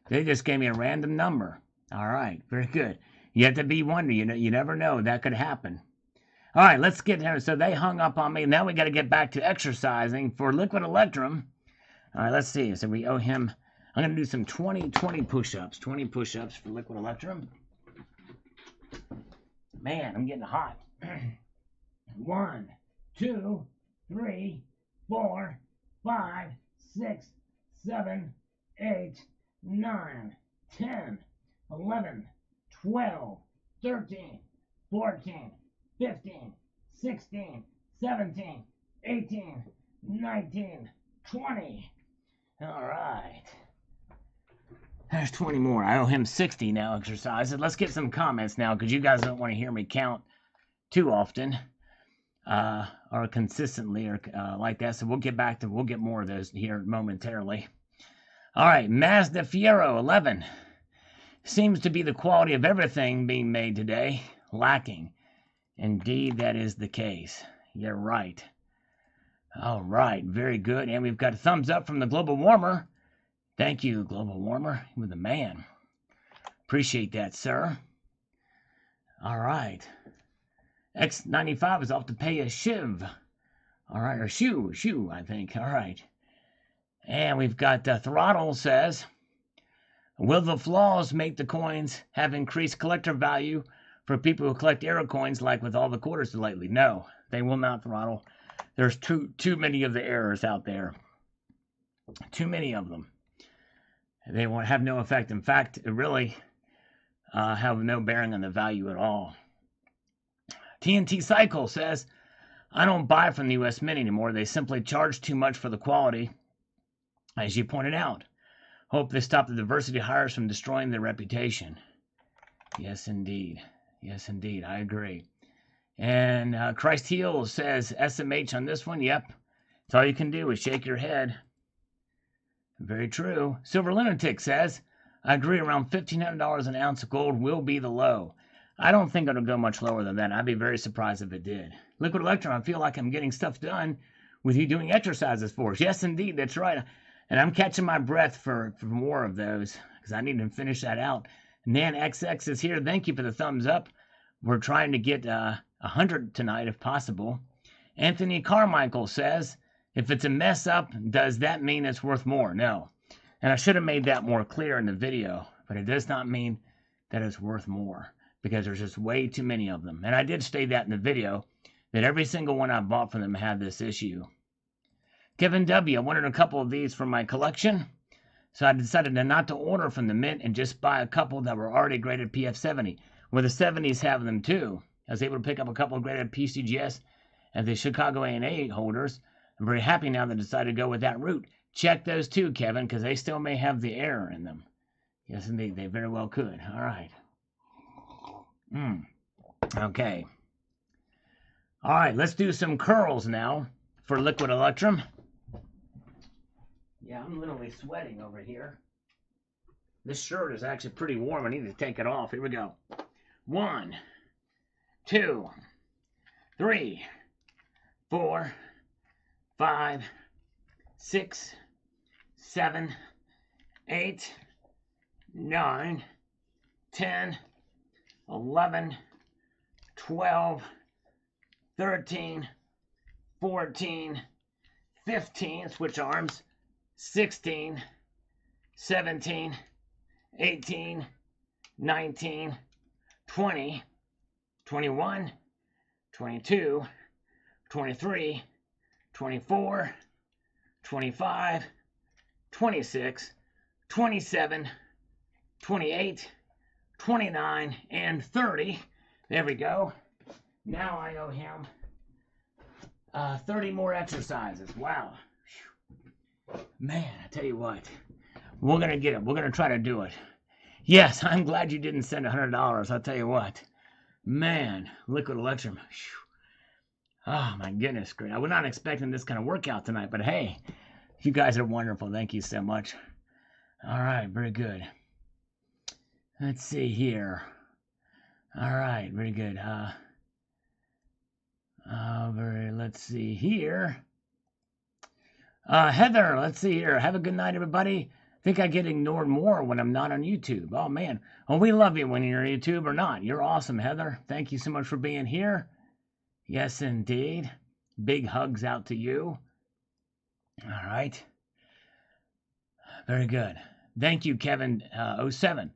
[SPEAKER 1] they just gave me a random number. All right, very good. You have to be wondering. You never know. That could happen. All right, let's get there. So they hung up on me. Now we got to get back to exercising for liquid electrum. All right, let's see. So we owe him... I'm going to do some 20 push-ups. 20 push-ups for liquid electrum. Man, I'm getting hot. 1, 2, 3, 4, 5, 6, 7, 8, 9, 10, 11, 12, 13, 14, 15, 16, 17, 18, 19, 20. All right. There's 20 more. I owe him 60 now exercises. Let's get some comments now because you guys don't want to hear me count too often. Or consistently or like that. So we'll get more of those here momentarily. All right, Mazda Fiero 11 seems to be the quality of everything being made today lacking. Indeed, that is the case. You're right. All right, very good. And we've got a thumbs up from the Global Warmer. Thank you, Global Warmer. You were the man. Appreciate that, sir. All right. X95 is off to pay a shiv. All right, or shoe, I think. All right. And we've got Throttle says, will the flaws make the coins have increased collector value for people who collect error coins like with all the quarters lately? No, they will not, Throttle. There's too many of the errors out there. Too many of them. They won't have no effect. In fact, it really have no bearing on the value at all. TNT Cycle says, I don't buy from the U.S. Mint anymore. They simply charge too much for the quality, as you pointed out. Hope they stop the diversity hires from destroying their reputation. Yes, indeed. Yes, indeed. I agree. And Christ Heals says, SMH on this one. Yep. That's all you can do is shake your head. Very true. Silver Lunatic says, I agree around $1,500 an ounce of gold will be the low. I don't think it'll go much lower than that. I'd be very surprised if it did. Liquid Electrum, I feel like I'm getting stuff done with you doing exercises for us. Yes, indeed, that's right. And I'm catching my breath for more of those because I need to finish that out. Nan XX is here. Thank you for the thumbs up. We're trying to get 100 tonight if possible. Anthony Carmichael says, if it's a mess up, does that mean it's worth more? No. And I should have made that more clear in the video, but it does not mean that it's worth more because there's just way too many of them. And I did state that in the video, that every single one I bought from them had this issue. Kevin W., I wanted a couple of these for my collection, so I decided not to order from the Mint and just buy a couple that were already graded PF70. Well, the 70s have them too. I was able to pick up a couple of graded PCGS and the Chicago A&A holders. I'm very happy now that I decided to go with that route. Check those too, Kevin, because they still may have the error in them. Yes, indeed, they very well could. All right. Okay. All right, let's do some curls now for Liquid Electrum. Yeah, I'm literally sweating over here. This shirt is actually pretty warm. I need to take it off. Here we go. 1, 2, 3, 4, 5, 6, 7, 8, 9, 10, 11, 12, 13, 14, 15, switch arms, 16, 17, 18, 19, 20, 21, 22, 23, 24, 25, 26, 27, 28, 29, and 30. There we go. Now I owe him 30 more exercises. Wow. Man, I tell you what. We're going to get it. We're going to try to do it. Yes, I'm glad you didn't send $100. I'll tell you what. Man, Liquid Electrum. Oh, my goodness. Great. I was not expecting this kind of workout tonight, but hey, you guys are wonderful. Thank you so much. All right, very good. Let's see here. All right, very good. Let's see here. Heather, let's see here. Have a good night, everybody. I think I get ignored more when I'm not on YouTube. Oh, man. Well, we love you when you're on YouTube or not. You're awesome, Heather. Thank you so much for being here. Yes, indeed. Big hugs out to you. All right. Very good. Thank you, Kevin 07.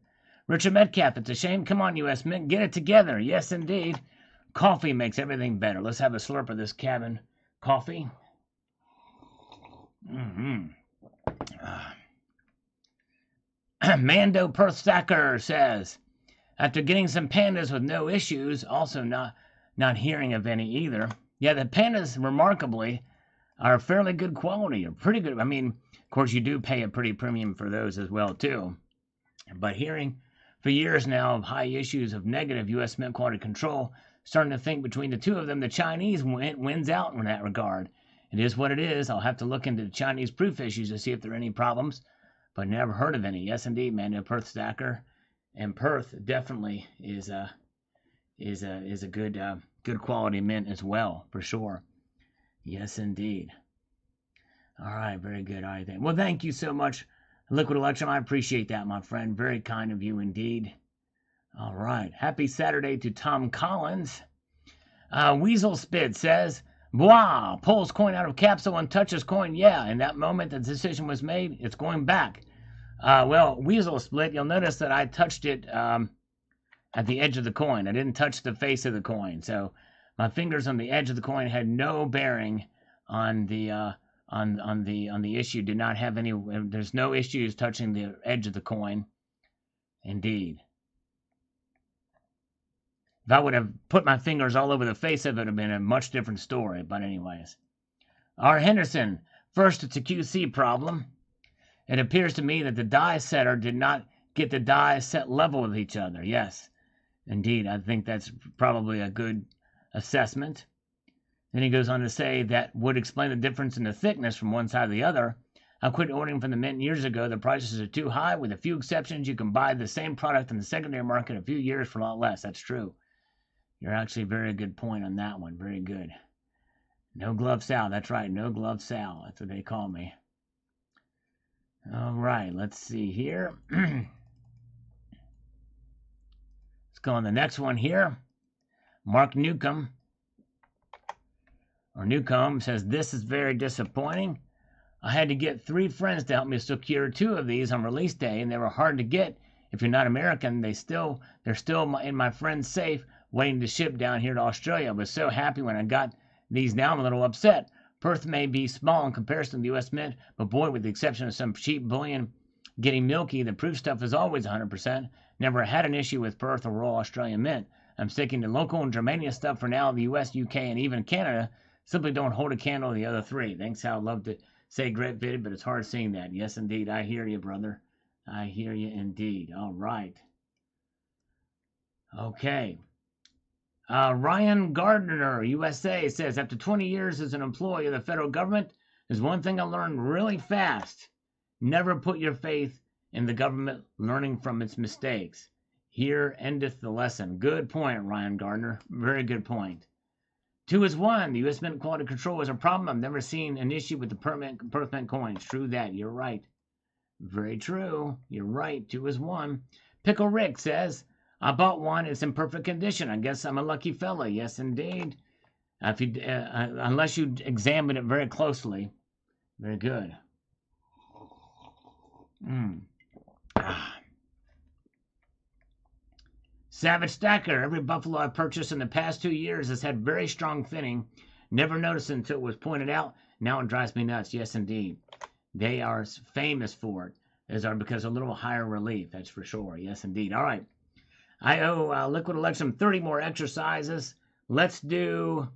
[SPEAKER 1] Richard Metcalf, it's a shame. Come on, US Mint, get it together. Yes, indeed. Coffee makes everything better. Let's have a slurp of this cabin coffee. Mando Perth Stacker says, after getting some pandas with no issues, also not hearing of any either. Yeah, the pandas, remarkably, are fairly good quality, or pretty good. I mean, of course, you do pay a pretty premium for those as well, too. But hearing for years now of high issues of negative U.S. Mint quality control, starting to think between the two of them, the Chinese wins out in that regard. It is what it is. I'll have to look into the Chinese proof issues to see if there are any problems, but never heard of any. Yes, indeed, man. Perth Stacker, and Perth definitely is a good quality mint as well, for sure. Yes, indeed. All right, very good. All right, then. Well, thank you so much, Liquid Electrum. I appreciate that, my friend. Very kind of you indeed. All right. Happy Saturday to Tom Collins. Weasel Spit says, "Blah, pulls coin out of capsule and touches coin. Yeah, in that moment the decision was made, it's going back." Well, Weasel Split, you'll notice that I touched it at the edge of the coin. I didn't touch the face of the coin. So my fingers on the edge of the coin had no bearing on the issue. Did not have any. There's no issues touching the edge of the coin. Indeed. If I would have put my fingers all over the face of it, it would have been a much different story. But anyways. R. Henderson. First, it's a QC problem. It appears to me that the die setter did not get the die set level with each other. Yes, indeed. I think that's probably a good assessment. Then he goes on to say that would explain the difference in the thickness from one side to the other. I quit ordering from the mint years ago. The prices are too high. With a few exceptions, you can buy the same product in the secondary market a few years for a lot less. That's true. You're actually a very good point on that one. Very good. No Glove Sal. That's right. No Glove Sal. That's what they call me. All right. Let's see here. Let's go on the next one here. Mark Newcomb. Or Newcomb says, "This is very disappointing. I had to get 3 friends to help me secure 2 of these on release day, and they were hard to get. If you're not American, they're still in my friend's safe, waiting to ship down here to Australia. I was so happy when I got these. Now I'm a little upset. Perth may be small in comparison to the U.S. Mint, but boy, with the exception of some cheap bullion getting milky, the proof stuff is always 100%. Never had an issue with Perth or Royal Australian Mint. I'm sticking to local and Germania stuff for now. The U.S., UK, and even Canada simply don't hold a candle to the other 3. Thanks, Hal. I'd love to say great vid, but it's hard seeing that. Yes, indeed. I hear you, brother. I hear you indeed. All right. Okay. Ryan Gardner, USA, says, after 20 years as an employee of the federal government, there's one thing I learned really fast. Never put your faith in the government learning from its mistakes. Here endeth the lesson. Good point, Ryan Gardner. Very good point. 2 is 1. The U.S. Mint quality control is a problem. I've never seen an issue with the permanent coins. True that. You're right. Very true. You're right. 2 is 1. Pickle Rick says, I bought one. It's in perfect condition. I guess I'm a lucky fella. Yes, indeed. Unless you examine it very closely. Very good. Savage Stacker. Every buffalo I've purchased in the past 2 years has had very strong finning. Never noticed it until it was pointed out. Now it drives me nuts. Yes, indeed. They are famous for it. Those are because of a little higher relief. That's for sure. Yes, indeed. All right. I owe Liquid Electrum 30 more exercises. Let's do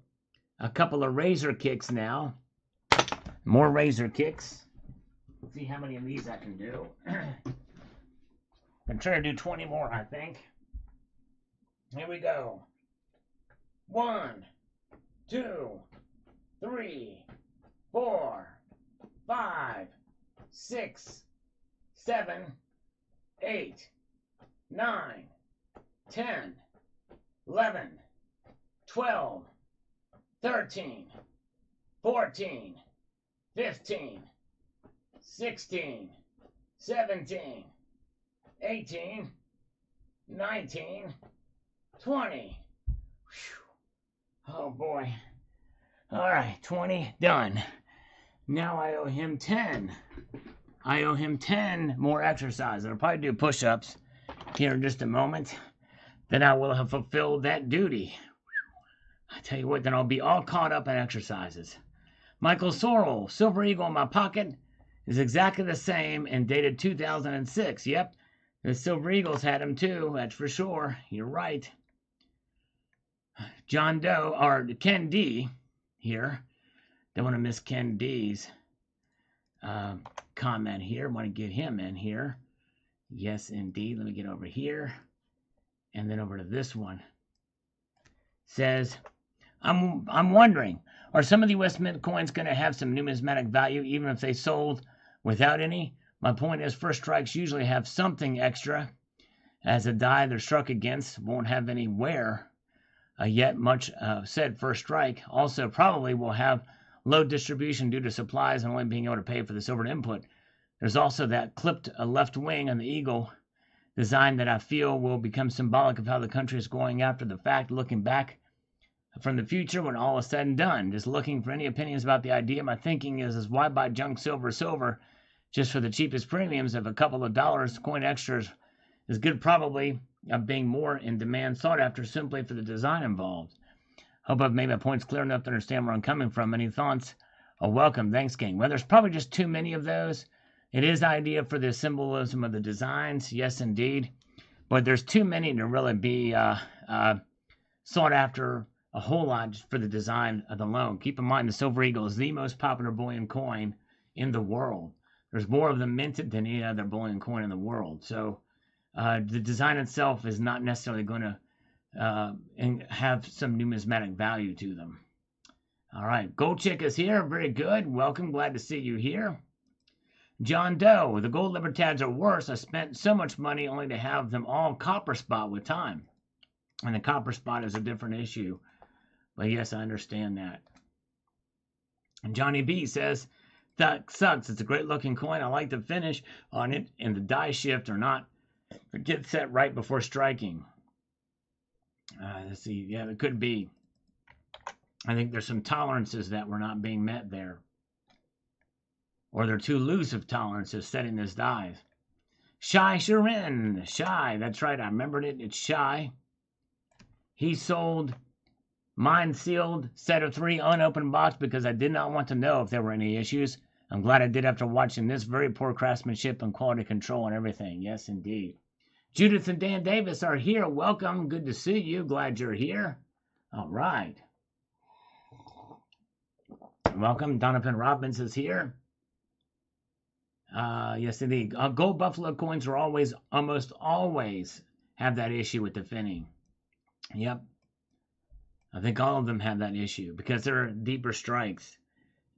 [SPEAKER 1] a couple of razor kicks now. More razor kicks. See how many of these I can do. I'm trying to do 20 more, I think. Here we go. 1, 2, 3, 4, 5, 6, 7, 8, 9, 10, 11, 12, 13, 14, 15, 16, 17, 18, 19, 20. Whew. Oh boy. All right, 20 done. Now I owe him 10. I owe him 10 more exercises. I'll probably do push-ups here in just a moment. Then I will have fulfilled that duty. I tell you what, then I'll be all caught up in exercises. Michael Sorrell, Silver Eagle in my pocket is exactly the same and dated 2006. Yep, the Silver Eagles had them too, that's for sure. You're right. John Doe, or Ken D here. Don't want to miss Ken D's comment here. Want to get him in here. Yes, indeed. Let me get over here. And then over to this one. Says, I'm wondering, are some of the U.S. Mint coins going to have some numismatic value even if they sold without any? My point is, first strikes usually have something extra, as a die they're struck against won't have any wear. Yet much said first strike also probably will have low distribution due to supplies and only being able to pay for the silver input. There's also that clipped left wing on the eagle design that I feel will become symbolic of how the country is going after the fact, looking back from the future when all is said and done. Just looking for any opinions about the idea. My thinking is why buy junk silver just for the cheapest premiums of a couple of dollars? Coin extras is good, probably being more in demand, sought after simply for the design involved. Hope I've made my points clear enough to understand where I'm coming from. Any thoughts are welcome. Thanks, gang. Well, there's probably just too many of those. It is idea for the symbolism of the designs, yes, indeed. But there's too many to really be sought after a whole lot for the design alone. Keep in mind, the Silver Eagle is the most popular bullion coin in the world. There's more of them minted than any other bullion coin in the world. So the design itself is not necessarily going to have some numismatic value to them. All right, Gold Chick is here. Very good. Welcome. Glad to see you here. John Doe, the gold libertads are worse. I spent so much money only to have them all copper spot with time. And the copper spot is a different issue. But yes, I understand that. And Johnny B says, that sucks. It's a great looking coin. I like the finish on it and the die shift or not. Get set right before striking. Let's see. Yeah, it could be. I think there's some tolerances that were not being met there. Or they're too loose of tolerances setting this die. Shy Sharin. Shy. That's right. I remembered it. It's Shy. He sold mine sealed set of 3 unopened box because I did not want to know if there were any issues. I'm glad I did after watching this. Very poor craftsmanship and quality control and everything. Yes, indeed. Judith and Dan Davis are here. Welcome. Good to see you. Glad you're here. All right. Welcome. Donovan Robbins is here. Yes, indeed. Gold Buffalo coins are almost always have that issue with the finning. Yep. I think all of them have that issue because they're deeper strikes.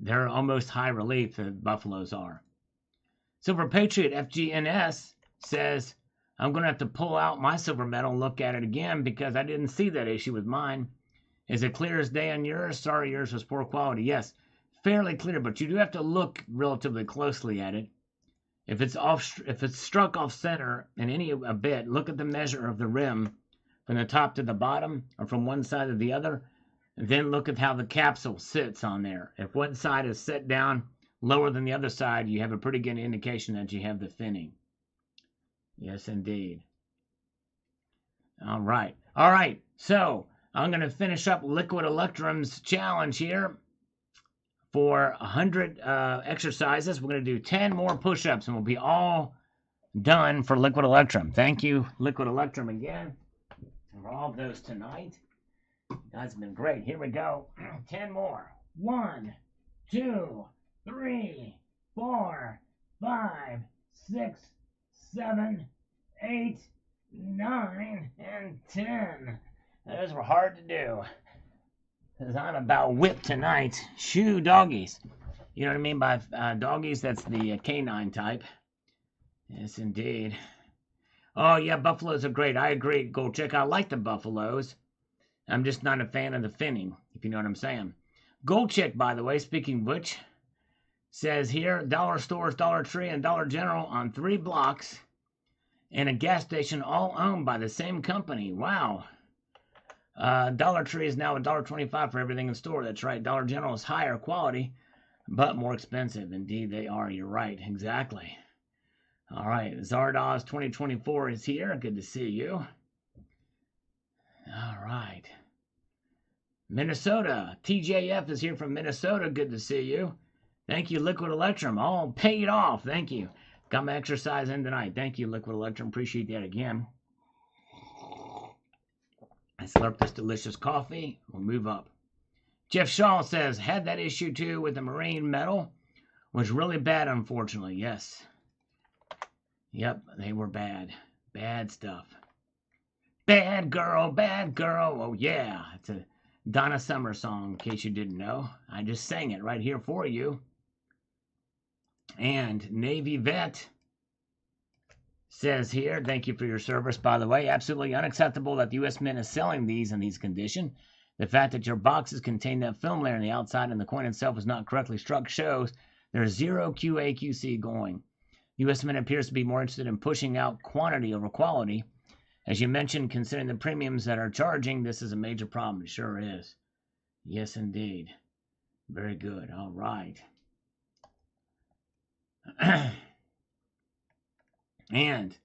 [SPEAKER 1] They're almost high relief, the buffaloes are. Silver Patriot FGNS says, I'm going to have to pull out my silver medal and look at it again because I didn't see that issue with mine. Is it clear as day on yours? Sorry, yours was poor quality. Yes, fairly clear, but you do have to look relatively closely at it. If it's struck off center in any a bit, look at the measure of the rim from the top to the bottom or from one side to the other. And then look at how the capsule sits on there. If one side is set down lower than the other side, you have a pretty good indication that you have the thinning. Yes, indeed. All right. So I'm going to finish up Liquid Electrum's challenge here for 100 exercises. We're going to do 10 more push-ups, and we'll be all done for Liquid Electrum. Thank you, Liquid Electrum, again for all of those tonight. You guys have been great. Here we go. 10 more. 1, 2, 3, 4, 5, 6, 7, 8, 9, and 10. Those were hard to do. Because I'm about whipped tonight. Shoo doggies. You know what I mean by doggies? That's the canine type. Yes, indeed. Oh, yeah, buffaloes are great. I agree, Goldcheck. I like the buffaloes. I'm just not a fan of the finning, if you know what I'm saying. Goldcheck, by the way, speaking of which, says here, dollar stores, Dollar Tree, and Dollar General on 3 blocks, and a gas station all owned by the same company. Wow. Dollar Tree is now $1.25 for everything in store. That's right. Dollar General is higher quality, but more expensive. Indeed, they are. You're right. Exactly. All right. Zardoz 2024 is here. Good to see you. All right. Minnesota. TJF is here from Minnesota. Good to see you. Thank you, Liquid Electrum. All paid off. Thank you. Got my exercise in tonight. Thank you, Liquid Electrum. Appreciate that again. I slurped this delicious coffee. We'll move up. Jeff Shaw says, had that issue too with the marine metal. Was really bad, unfortunately. Yes. Yep, they were bad. Bad stuff. Bad girl, bad girl. Oh, yeah. It's a Donna Summer song, in case you didn't know. I just sang it right here for you. And Navy Vet says here, thank you for your service, by the way. Absolutely unacceptable that the U.S. Mint is selling these in these conditions. The fact that your boxes contain that film layer on the outside and the coin itself is not correctly struck shows there's zero QA/QC going. U.S. Mint appears to be more interested in pushing out quantity over quality. As you mentioned, considering the premiums that are charging, this is a major problem. It sure is. Yes, indeed. Very good. All right. And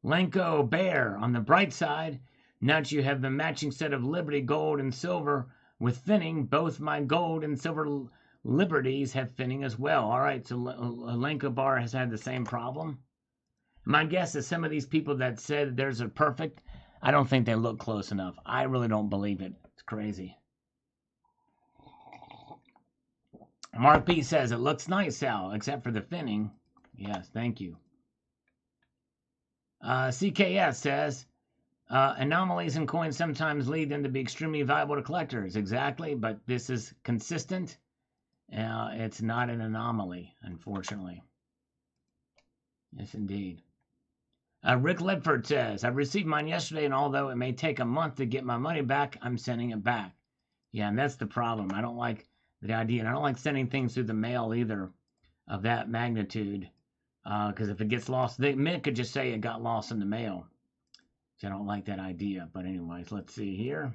[SPEAKER 1] Lenko Bear, on the bright side, now that you have the matching set of Liberty gold and silver with finning, both my gold and silver Liberties have finning as well. All right, so Lenko Bar has had the same problem. My guess is some of these people that said theirs are perfect, I don't think they look close enough. I really don't believe it. It's crazy. Mark P says, it looks nice, Sal, except for the finning. Yes, thank you. CKS says, anomalies in coins sometimes lead them to be extremely valuable to collectors. Exactly, but this is consistent. It's not an anomaly, unfortunately. Yes, indeed. Rick Ledford says, I received mine yesterday, and although it may take a month to get my money back, I'm sending it back. Yeah, and that's the problem. I don't like the idea, and I don't like sending things through the mail either of that magnitude, because if it gets lost, the Mint could just say it got lost in the mail. So I don't like that idea. But anyways, let's see here.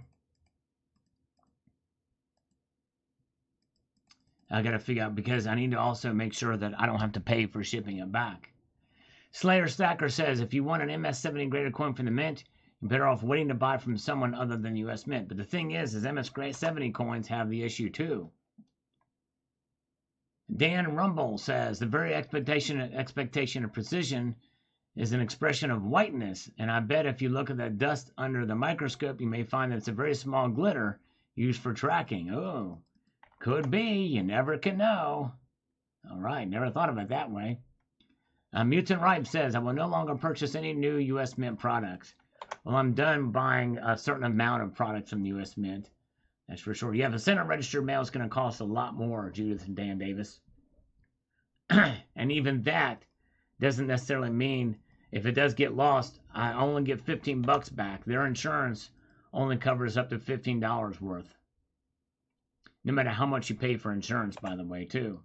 [SPEAKER 1] I got to figure out, because I need to also make sure that I don't have to pay for shipping it back. Slayer Stacker says, if you want an MS-70 graded coin from the Mint, you're better off waiting to buy from someone other than U.S. Mint. But the thing is MS-70 coins have the issue too. Dan Rumble says, the very expectation of precision is an expression of whiteness, and I bet if you look at that dust under the microscope, you may find that it's a very small glitter used for tracking. Oh, could be. You never can know. All right, never thought of it that way. Mutant Ripe says, I will no longer purchase any new U.S. Mint products. Well, I'm done buying a certain amount of products from the U.S. Mint. That's for sure. Yeah, if a center registered mail is going to cost a lot more, Judith and Dan Davis. And even that doesn't necessarily mean if it does get lost, I only get $15 back. Their insurance only covers up to $15 worth. No matter how much you pay for insurance, by the way, too.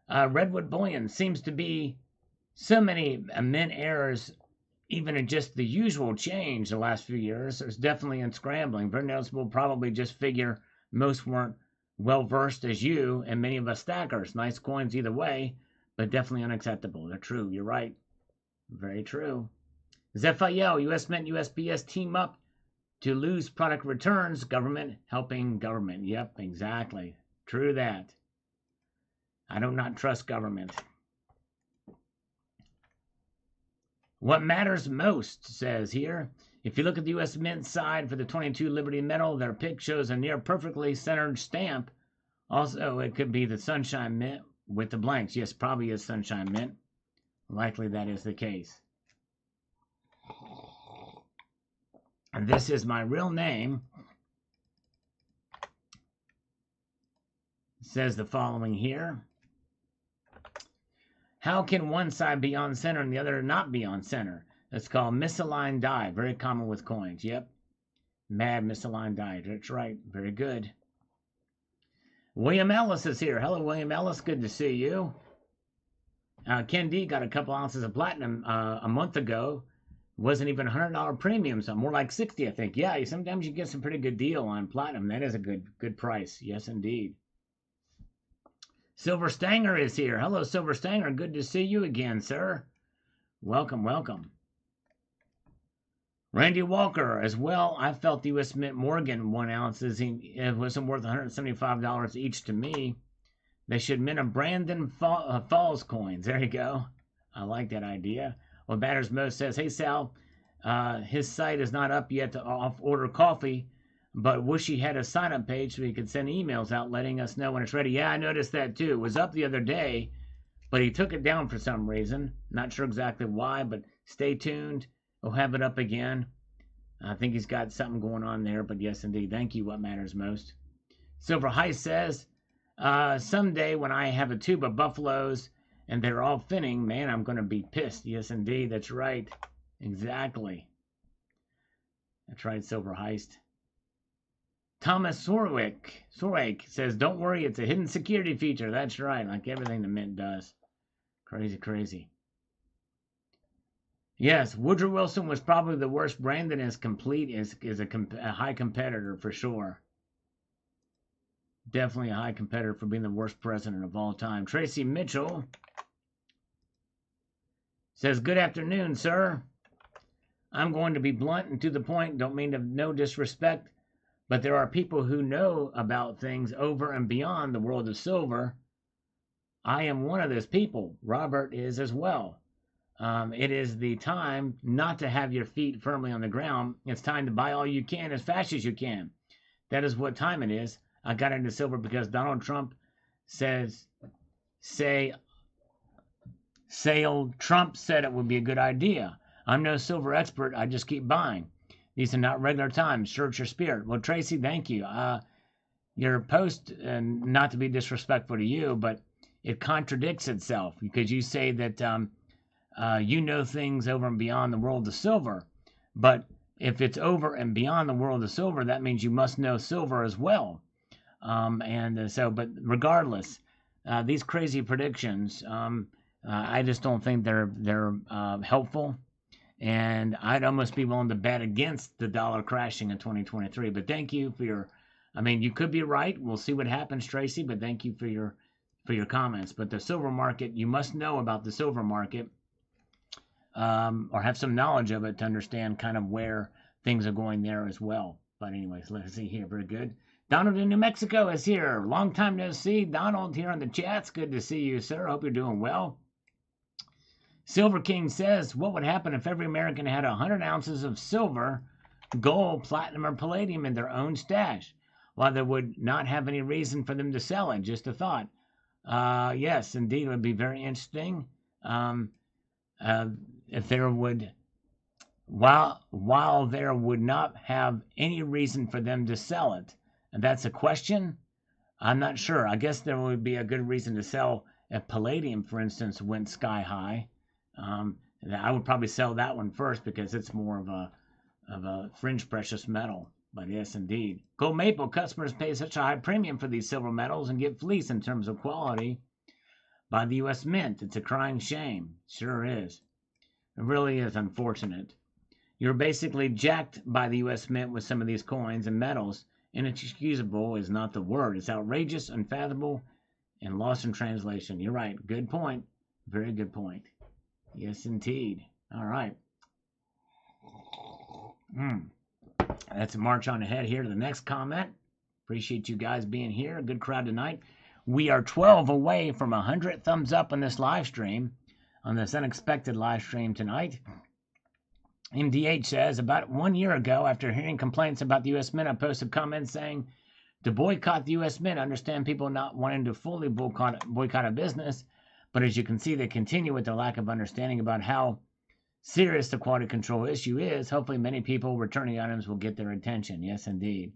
[SPEAKER 1] Redwood Bullion seems to be so many mint errors, even in just the usual change the last few years. There's definitely in scrambling. Very noticeable, probably just figure most weren't well-versed as you and many of us stackers. Nice coins either way, but definitely unacceptable. They're true. You're right. Very true. Zephael, U.S. Mint, USPS team up to lose product returns. Government helping government. Yep, exactly. True that. I do not trust government. What matters most, says here, if you look at the U.S. Mint side for the 22 Liberty Medal, their pick shows a near perfectly centered stamp. Also, it could be the Sunshine Mint with the blanks. Yes, probably is Sunshine Mint. Likely that is the case. And this is my real name. It says the following here. How can one side be on center and the other not be on center? That's called misaligned die. Very common with coins. Yep. Mad misaligned die. That's right. Very good. William Ellis is here. Hello, William Ellis. Good to see you. Ken D got a couple ounces of platinum a month ago. Wasn't even $100 premium, so more like 60, I think. Yeah, sometimes you get some pretty good deal on platinum. That is a good price. Yes, indeed. Silver Stanger is here. Hello, Silver Stanger. Good to see you again, sir. Welcome, welcome. Randy Walker as well. I felt the U.S. Mint Morgan 1 ounce it wasn't worth $175 each to me. They should mint a Brandon Falls coins. There you go. I like that idea. Well, Batters Most says, hey, Sal, his site is not up yet to order coffee, but wish he had a sign-up page so he could send emails out letting us know when it's ready. Yeah, I noticed that too. It was up the other day, but he took it down for some reason. Not sure exactly why, but stay tuned. We'll have it up again. I think he's got something going on there, but yes, indeed. Thank you, What Matters Most. Silver Heist says, someday when I have a tube of buffaloes and they're all finning, man, I'm going to be pissed. Yes, indeed. That's right. Exactly. That's right, Silver Heist. Thomas Sorwick says, don't worry, it's a hidden security feature. That's right, like everything the Mint does. Crazy, crazy. Yes, Woodrow Wilson was probably the worst. Brandon is a high competitor for sure. Definitely a high competitor for being the worst president of all time. Tracy Mitchell says, good afternoon, sir. I'm going to be blunt and to the point. Don't mean to no disrespect, but there are people who know about things over and beyond the world of silver. I am one of those people. Robert is as well. It is the time not to have your feet firmly on the ground. It's time to buy all you can as fast as you can. That is what time it is. I got into silver because Donald Trump Trump said it would be a good idea. I'm no silver expert. I just keep buying. These are not regular times. Search your spirit. Well, Tracy, thank you. Your post, and not to be disrespectful to you, but it contradicts itself because you say that you know things over and beyond the world of silver. But if it's over and beyond the world of silver, that means you must know silver as well. But regardless, these crazy predictions, I just don't think they're helpful. And I'd almost be willing to bet against the dollar crashing in 2023. But thank you for your, you could be right. We'll see what happens, Tracy. But thank you for your comments. But the silver market, you must know about the silver market, or have some knowledge of it to understand kind of where things are going there as well. But anyways, let's see here. Very good. Donald in New Mexico is here. Long time no see. Donald here on the chats. Good to see you, sir. Hope you're doing well. Silver King says, what would happen if every American had 100 ounces of silver, gold, platinum, or palladium in their own stash? While there would not have any reason for them to sell it. Just a thought. Yes, indeed, it would be very interesting. If there would, while there would not have any reason for them to sell it, that's a question. I'm not sure. I guess there would be a good reason to sell if palladium, for instance, went sky high. I would probably sell that one first because it's more of a fringe precious metal. But yes, indeed. Gold maple customers pay such a high premium for these silver metals and get fleeced in terms of quality by the U.S. Mint. It's a crying shame. Sure is. It really is unfortunate. You're basically jacked by the U.S. Mint with some of these coins and metals. Inexcusable is not the word. It's outrageous, unfathomable, and lost in translation. You're right. Good point. Very good point. Yes, indeed. All right. Let's march on ahead here to the next comment. Appreciate you guys being here. A good crowd tonight. We are 12 away from 100 thumbs up on this live stream, on this unexpected live stream tonight. MDH says, about 1 year ago, after hearing complaints about the U.S. Mint, I posted comments saying to boycott the U.S. Mint. I understand people not wanting to fully boycott a business, but as you can see, they continue with their lack of understanding about how serious the quality control issue is. Hopefully many people returning items will get their attention. Yes, indeed.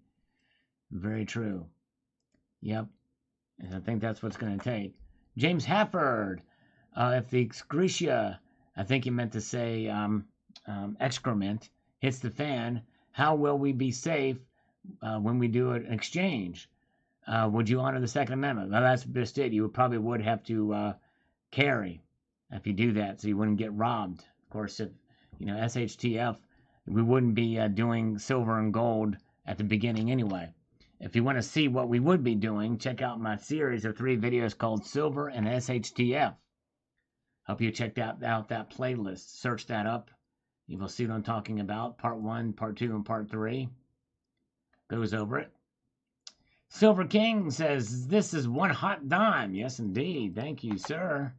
[SPEAKER 1] Very true. Yep. And I think that's what's going to take. James Hafford, if the excretia, I think he meant to say excrement, hits the fan, how will we be safe when we do an exchange? Would you honor the Second Amendment? Well, that's just it. You probably would have to carry if you do that, so you wouldn't get robbed. Of course, if, SHTF, we wouldn't be doing silver and gold at the beginning anyway. If you want to see what we would be doing, check out my series of 3 videos called Silver and SHTF. Hope you checked out that playlist. Search that up. You will see what I'm talking about. Part 1, Part 2, and Part 3. Goes over it. Silver King says, this is one hot dime. Yes, indeed. Thank you, sir.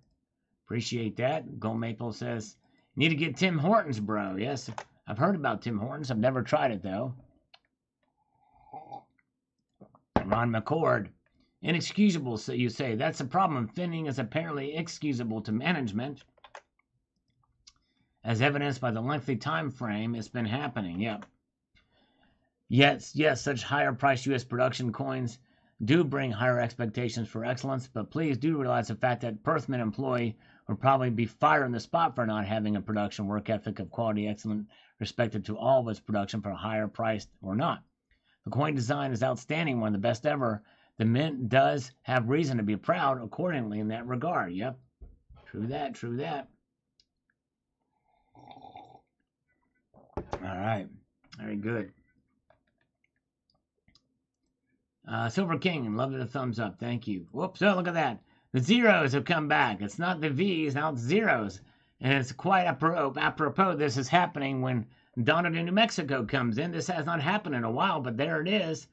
[SPEAKER 1] Appreciate that. Gold Maple says, need to get Tim Hortons, bro. Yes, I've heard about Tim Hortons. I've never tried it, though. Ron McCord, inexcusable, so you say. That's the problem. Thinning is apparently excusable to management, as evidenced by the lengthy time frame it's been happening. Yep. Yes, such higher-priced U.S. production coins do bring higher expectations for excellence, but please do realize the fact that Perth Mint employee would probably be fired on the spot for not having a production work ethic of quality excellent respected to all of its production for higher priced or not. The coin design is outstanding, one of the best ever. The Mint does have reason to be proud accordingly in that regard. Yep. True that. All right. Very good. Silver King, love the thumbs up. Thank you. Whoops. Oh, look at that. The zeros have come back. It's not the V's, now it's zeros. And it's quite apropos this is happening when Donald in New Mexico comes in. This has not happened in a while, but there it is.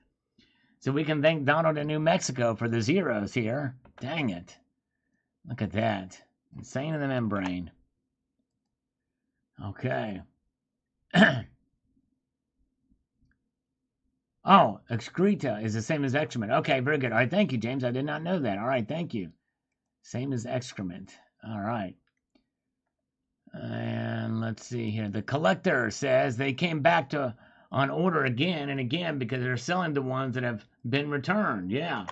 [SPEAKER 1] So we can thank Donald in New Mexico for the zeros here. Dang it. Look at that. Insane in the membrane. Okay. Oh, excreta is the same as excrement. Okay, very good. All right, thank you, James. I did not know that. All right, thank you. Same as excrement. All right. And let's see here. The collector says they came back on order again and again because they're selling the ones that have been returned. Yeah.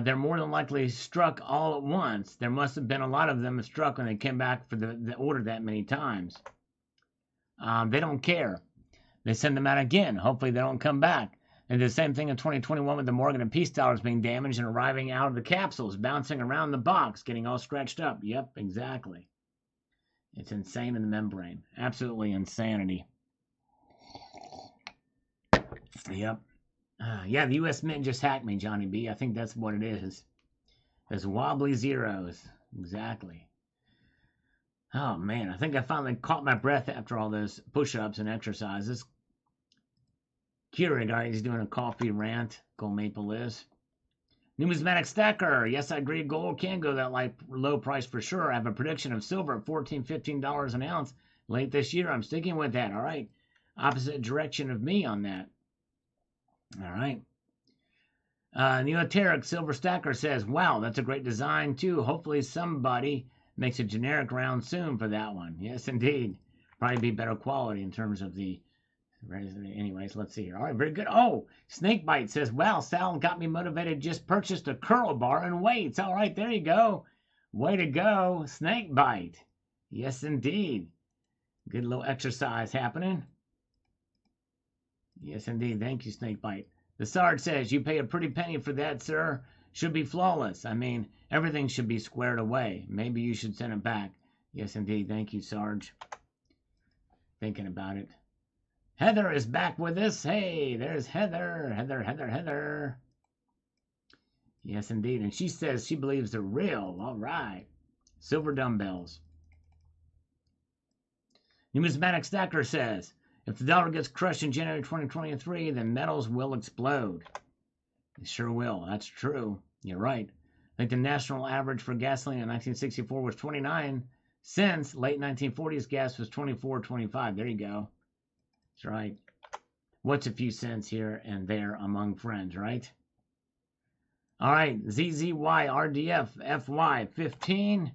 [SPEAKER 1] They're more than likely struck all at once. There must have been a lot of them struck when they came back for the order that many times. They don't care. They send them out again. Hopefully they don't come back. And the same thing in 2021 with the Morgan and Peace dollars being damaged and arriving out of the capsules, bouncing around the box, getting all scratched up. Yep, exactly. It's insane in the membrane. Absolutely insanity. Yep. Yeah, the U.S. Mint just hacked me, Johnny B. I think that's what it is. There's wobbly zeros. Exactly. Oh, man. I think I finally caught my breath after all those push-ups and exercises. Keurig, all right, he's doing a coffee rant. Gold Maple is. Numismatic Stacker. Yes, I agree. Gold can go that low price for sure. I have a prediction of silver at $14, $15 an ounce late this year. I'm sticking with that. All right. Opposite direction of me on that. All right. Neoteric Silver Stacker says, wow, that's a great design too. Hopefully somebody makes a generic round soon for that one. Yes, indeed. Probably be better quality in terms of the Anyways, let's see here. All right, very good. Oh, Snakebite says, wow, Sal got me motivated. Just purchased a curl bar and weights. All right, there you go. Way to go, Snakebite. Yes, indeed. Good little exercise happening. Yes, indeed. Thank you, Snakebite. The Sarge says, you pay a pretty penny for that, sir. Should be flawless. I mean, everything should be squared away. Maybe you should send it back. Yes, indeed. Thank you, Sarge. Thinking about it. Heather is back with us. Hey, there's Heather. Heather. Yes, indeed. And she says she believes they're real. All right. Silver dumbbells. Numismatic Stacker says, if the dollar gets crushed in January 2023, then metals will explode. It sure will. That's true. You're right. I think the national average for gasoline in 1964 was 29 cents. Late 1940s gas was 24.25. There you go. That's right. What's a few cents here and there among friends, right? All right. ZZYRDF FY15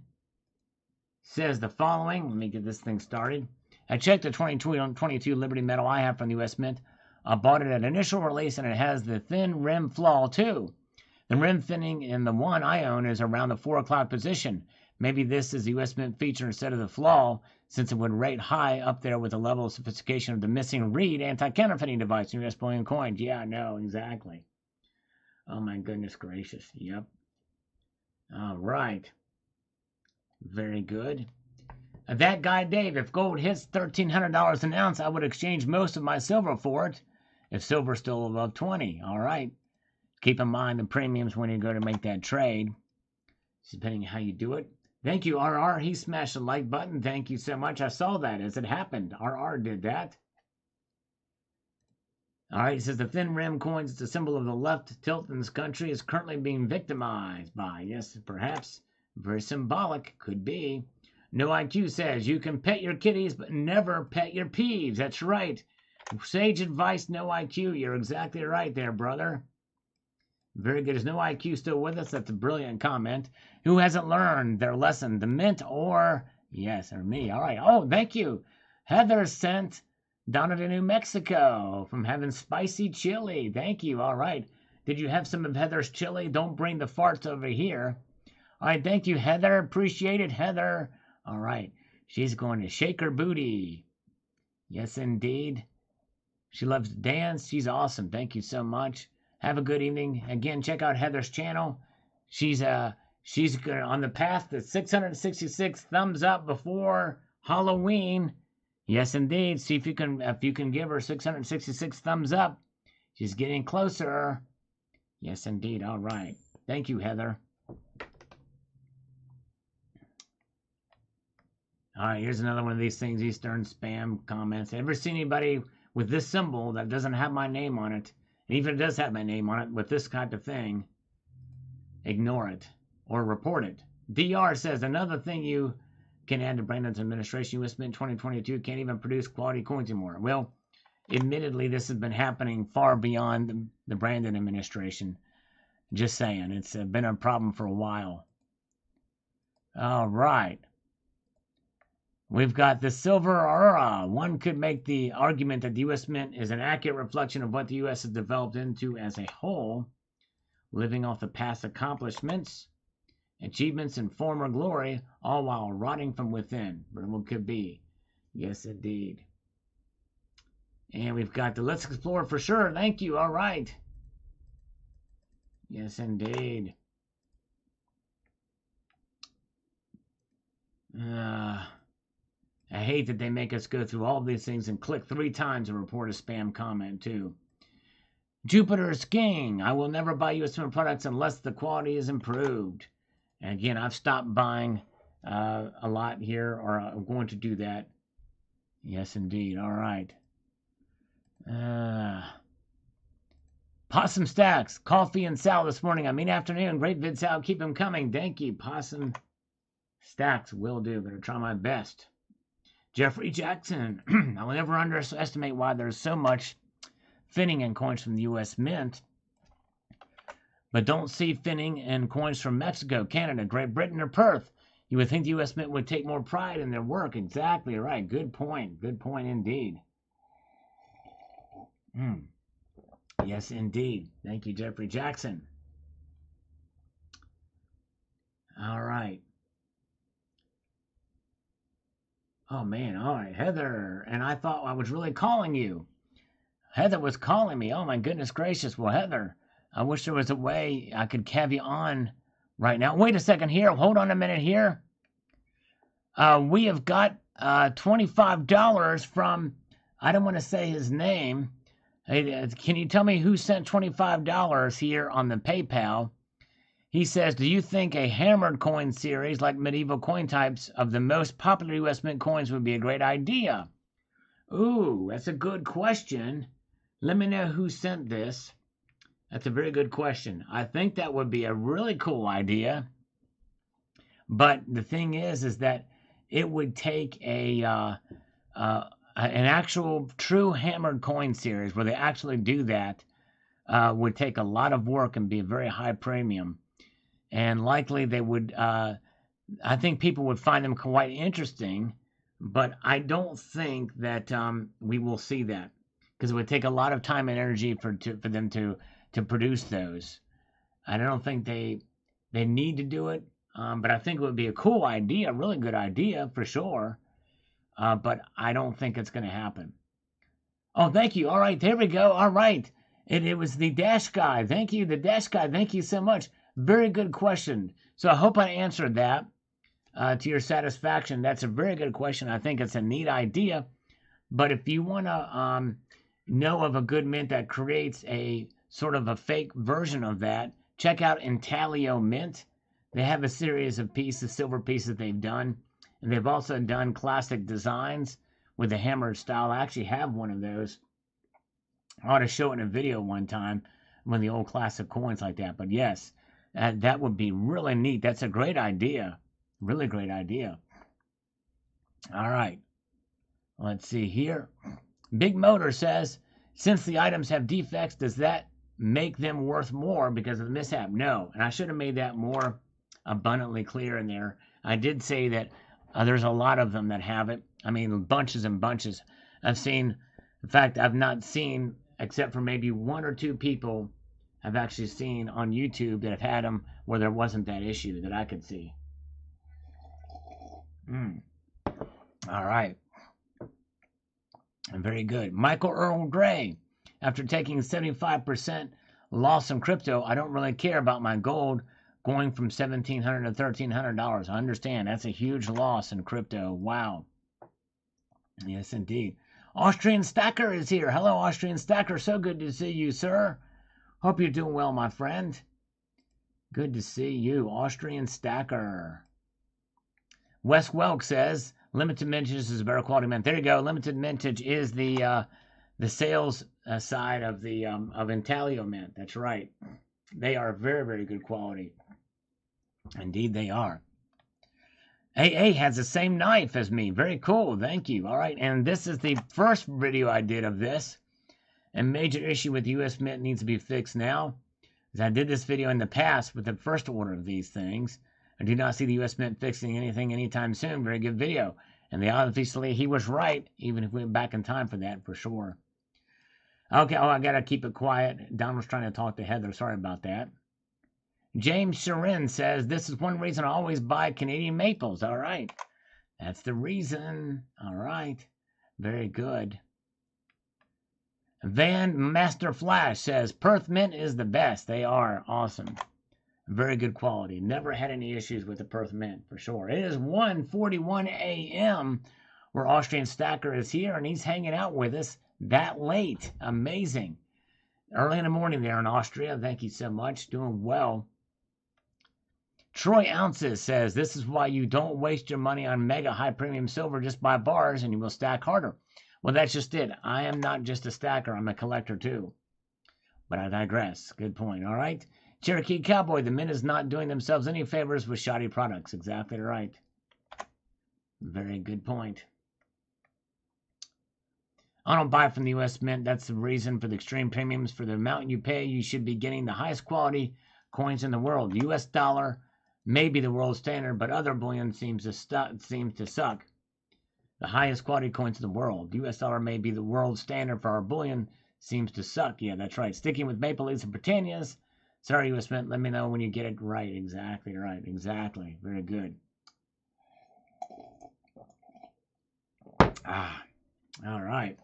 [SPEAKER 1] says the following. Let me get this thing started. I checked the 2022 Liberty Metal I have from the U.S. Mint. I bought it at initial release, and it has the thin rim flaw, too. The rim thinning in the one I own is around the 4 o'clock position. Maybe this is the U.S. Mint feature instead of the flaw, since it would rate high up there with the level of sophistication of the missing read anti-counterfeiting device in U.S. bullion coins. Yeah, I know, exactly. Oh, my goodness gracious. Yep. All right. Very good. That guy Dave, if gold hits $1,300 an ounce, I would exchange most of my silver for it. If silver's still above 20. All right. Keep in mind the premiums when you go to make that trade, depending on how you do it. Thank you, RR. He smashed the like button. Thank you so much. I saw that as it happened. RR did that. All right, it says the thin rim coins, it's a symbol of the left tilt in this country, is currently being victimized by, yes, perhaps, very symbolic, could be. No IQ says you can pet your kitties, but never pet your peeves. That's right. Sage advice, no IQ. You're exactly right there, brother. Very good. Is no IQ still with us? That's a brilliant comment. Who hasn't learned their lesson? The Mint or, yes, or me. All right. Oh, thank you. Heather sent down to New Mexico from having spicy chili. Thank you. All right. Did you have some of Heather's chili? Don't bring the farts over here. All right. Thank you, Heather. Appreciate it, Heather. All right. She's going to shake her booty. Yes, indeed. She loves to dance. She's awesome. Thank you so much. Have a good evening. Again, check out Heather's channel. She's on the path to 666 thumbs up before Halloween. Yes, indeed. See if you can give her 666 thumbs up. She's getting closer. Yes, indeed. All right. Thank you, Heather. All right, here's another one of these things, Eastern spam comments. Ever seen anybody with this symbol that doesn't have my name on it? And even if it does have my name on it, with this kind of thing, ignore it or report it. DR says, another thing you can add to Brandon's administration, U.S. Mint 2022 can't even produce quality coins anymore. Well, admittedly, this has been happening far beyond the Brandon administration. Just saying, it's been a problem for a while. All right. We've got the silver aura. One could make the argument that the U.S. Mint is an accurate reflection of what the U.S. has developed into as a whole, living off the past accomplishments, achievements, and former glory, all while rotting from within. But what could be? Yes, indeed. And we've got the Let's Explore for sure. Thank you. All right. Yes, indeed. I hate that they make us go through all these things and click 3 times and report a spam comment, too. Jupiter's King. I will never buy U.S. Mint products unless the quality is improved. And again, I've stopped buying a lot here, or I'm going to do that. Yes, indeed. All right. Possum Stacks. Coffee and Sal this morning. Afternoon. Great vid, Sal. Keep them coming. Thank you, Possum Stacks. Will do. Gonna try my best. Jeffrey Jackson. I will never underestimate why there's so much finning in coins from the U.S. Mint, but don't see finning in coins from Mexico, Canada, Great Britain, or Perth. You would think the U.S. Mint would take more pride in their work. Exactly right. Good point. Good point indeed. Yes, indeed. Thank you, Jeffrey Jackson. All right. Oh, man. All right. Heather. And I thought I was really calling you. Heather was calling me. Oh, my goodness gracious. Well, Heather, I wish there was a way I could have you on right now. Wait a second here. Hold on a minute here. We have got $25 from, I don't want to say his name. Hey, can you tell me who sent $25 here on the PayPal? He says, do you think a hammered coin series like medieval coin types of the most popular US mint coins would be a great idea? Ooh, that's a good question. Let me know who sent this. That's a very good question. I think that would be a really cool idea. But the thing is that it would take an actual true hammered coin series where they actually do that. Would take a lot of work and be a very high premium. And likely they would, I think people would find them quite interesting, but I don't think that we will see that because it would take a lot of time and energy for them to produce those. I don't think they need to do it, but I think it would be a cool idea, a really good idea for sure. But I don't think it's going to happen. Oh, thank you. All right, there we go. All right. It was the Dash Guy. Thank you, the Dash Guy. Thank you so much. Very good question. So I hope I answered that to your satisfaction. That's a very good question. I think it's a neat idea. But if you want to know of a good mint that creates a sort of a fake version of that, check out Intaglio Mint. They have a series of pieces, silver pieces they've done. And they've also done classic designs with the hammered style. I actually have one of those. I ought to show it in a video one time, one of the old classic coins like that. But yes, that would be really neat. That's a great idea. Really great idea. All right. Let's see here. Big Motor says, since the items have defects, does that make them worth more because of the mishap? No. And I should have made that more abundantly clear in there. I did say that there's a lot of them that have it. I mean, bunches and bunches. I've seen, in fact, I've not seen, except for maybe one or two people I've actually seen on YouTube that have had them where there wasn't that issue that I could see. All right. Very good. Michael Earl Gray. After taking 75% loss in crypto, I don't really care about my gold going from $1,700 to $1,300. I understand. That's a huge loss in crypto. Wow. Yes, indeed. Austrian Stacker is here. Hello, Austrian Stacker. So good to see you, sir. Hope you're doing well, my friend. Good to see you, Austrian Stacker. Wes Welk says, limited mintage is a better quality mint. There you go. Limited mintage is the sales side of the of Intaglio Mint. That's right. They are very, very good quality. Indeed, they are. AA has the same knife as me. Very cool. Thank you. All right. And this is the first video I did of this. A major issue with the US Mint needs to be fixed now. As I did this video in the past with the first order of these things. I do not see the US Mint fixing anything anytime soon. Very good video. And obviously he was right, even if we went back in time for that, for sure. Okay. Oh, I got to keep it quiet. Don was trying to talk to Heather. Sorry about that. James Sharin says, this is one reason I always buy Canadian maples. All right. That's the reason. All right. Very good. Van Master Flash says, Perth Mint is the best. They are awesome. Very good quality. Never had any issues with the Perth Mint, for sure. It is 1:41 a.m. where Austrian Stacker is here, and he's hanging out with us that late. Amazing. Early in the morning there in Austria. Thank you so much. Doing well. Troy Ounces says, this is why you don't waste your money on mega high premium silver. Just buy bars and you will stack harder. Well, that's just it. I am not just a stacker. I'm a collector too. But I digress. Good point. All right. Cherokee Cowboy, the mint is not doing themselves any favors with shoddy products. Exactly right. Very good point. I don't buy from the U.S. Mint. That's the reason for the extreme premiums. For the amount you pay, you should be getting the highest quality coins in the world. The U.S. dollar may be the world standard, but other bullion seems to suck. The highest quality coins in the world. The U.S. dollar may be the world standard for our bullion, seems to suck. Yeah, that's right. Sticking with Maple Leafs and Britannias. Sorry, US Mint. Let me know when you get it right. Exactly right. Exactly. Very good. Ah, all right.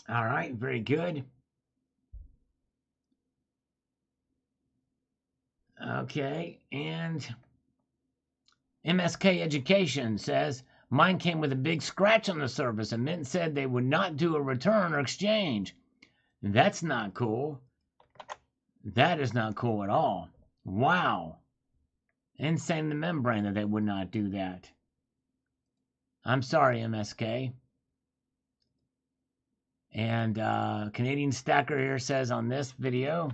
[SPEAKER 1] All right. Very good. Okay, and MSK Education says, mine came with a big scratch on the surface, and Mint said they would not do a return or exchange. That's not cool. That is not cool at all. Wow. Insane the membrane that they would not do that. I'm sorry, MSK. And Canadian Stacker here says on this video,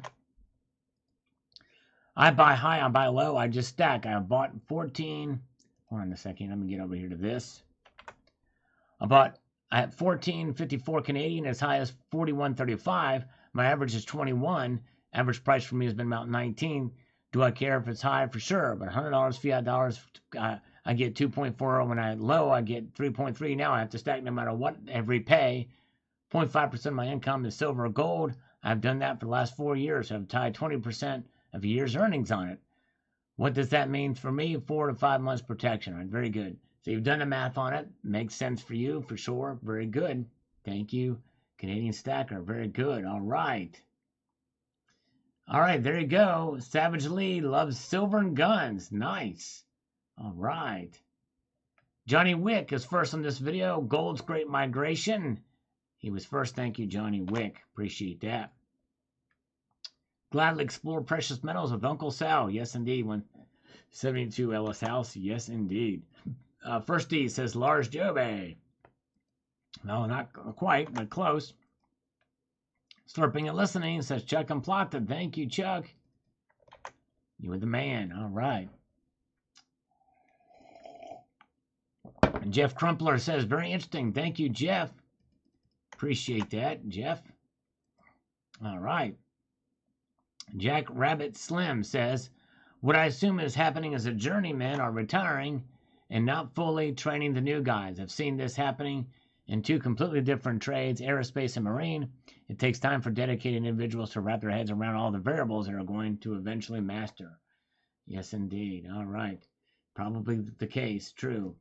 [SPEAKER 1] I buy high, I buy low, I just stack. I bought 14. Hold on a second. Let me get over here to this. I bought at 14.54 Canadian as high as 41.35. My average is 21. Average price for me has been about 19. Do I care if it's high? For sure. But $100 fiat dollars, I get 2.40. When I low, I get 3.3. Now I have to stack no matter what every pay. 0.5% of my income is silver or gold. I've done that for the last 4 years. I've tied 20% of a year's earnings on it. What does that mean for me? 4 to 5 months protection. All right, very good. So you've done the math on it. Makes sense for you, for sure. Very good. Thank you, Canadian Stacker. Very good. All right. All right, there you go. Savage Lee loves silver and guns. Nice. All right. Johnny Wick is first on this video. Gold's Great Migration. He was first. Thank you, Johnny Wick. Appreciate that. Gladly explore precious metals with Uncle Sal. Yes, indeed. 172 Ellis House. Yes, indeed. First D says Lars Jobe. No, not quite, but close. Slurping and listening says Chuck and Plata. Thank you, Chuck. You were the man. All right. And Jeff Crumpler says, very interesting. Thank you, Jeff. Appreciate that, Jeff. All right. Jack Rabbit Slim says, what I assume is happening is a journeymen are retiring and not fully training the new guys. I've seen this happening in two completely different trades, aerospace and marine. It takes time for dedicated individuals to wrap their heads around all the variables they are going to eventually master. Yes, indeed. All right. Probably the case. True.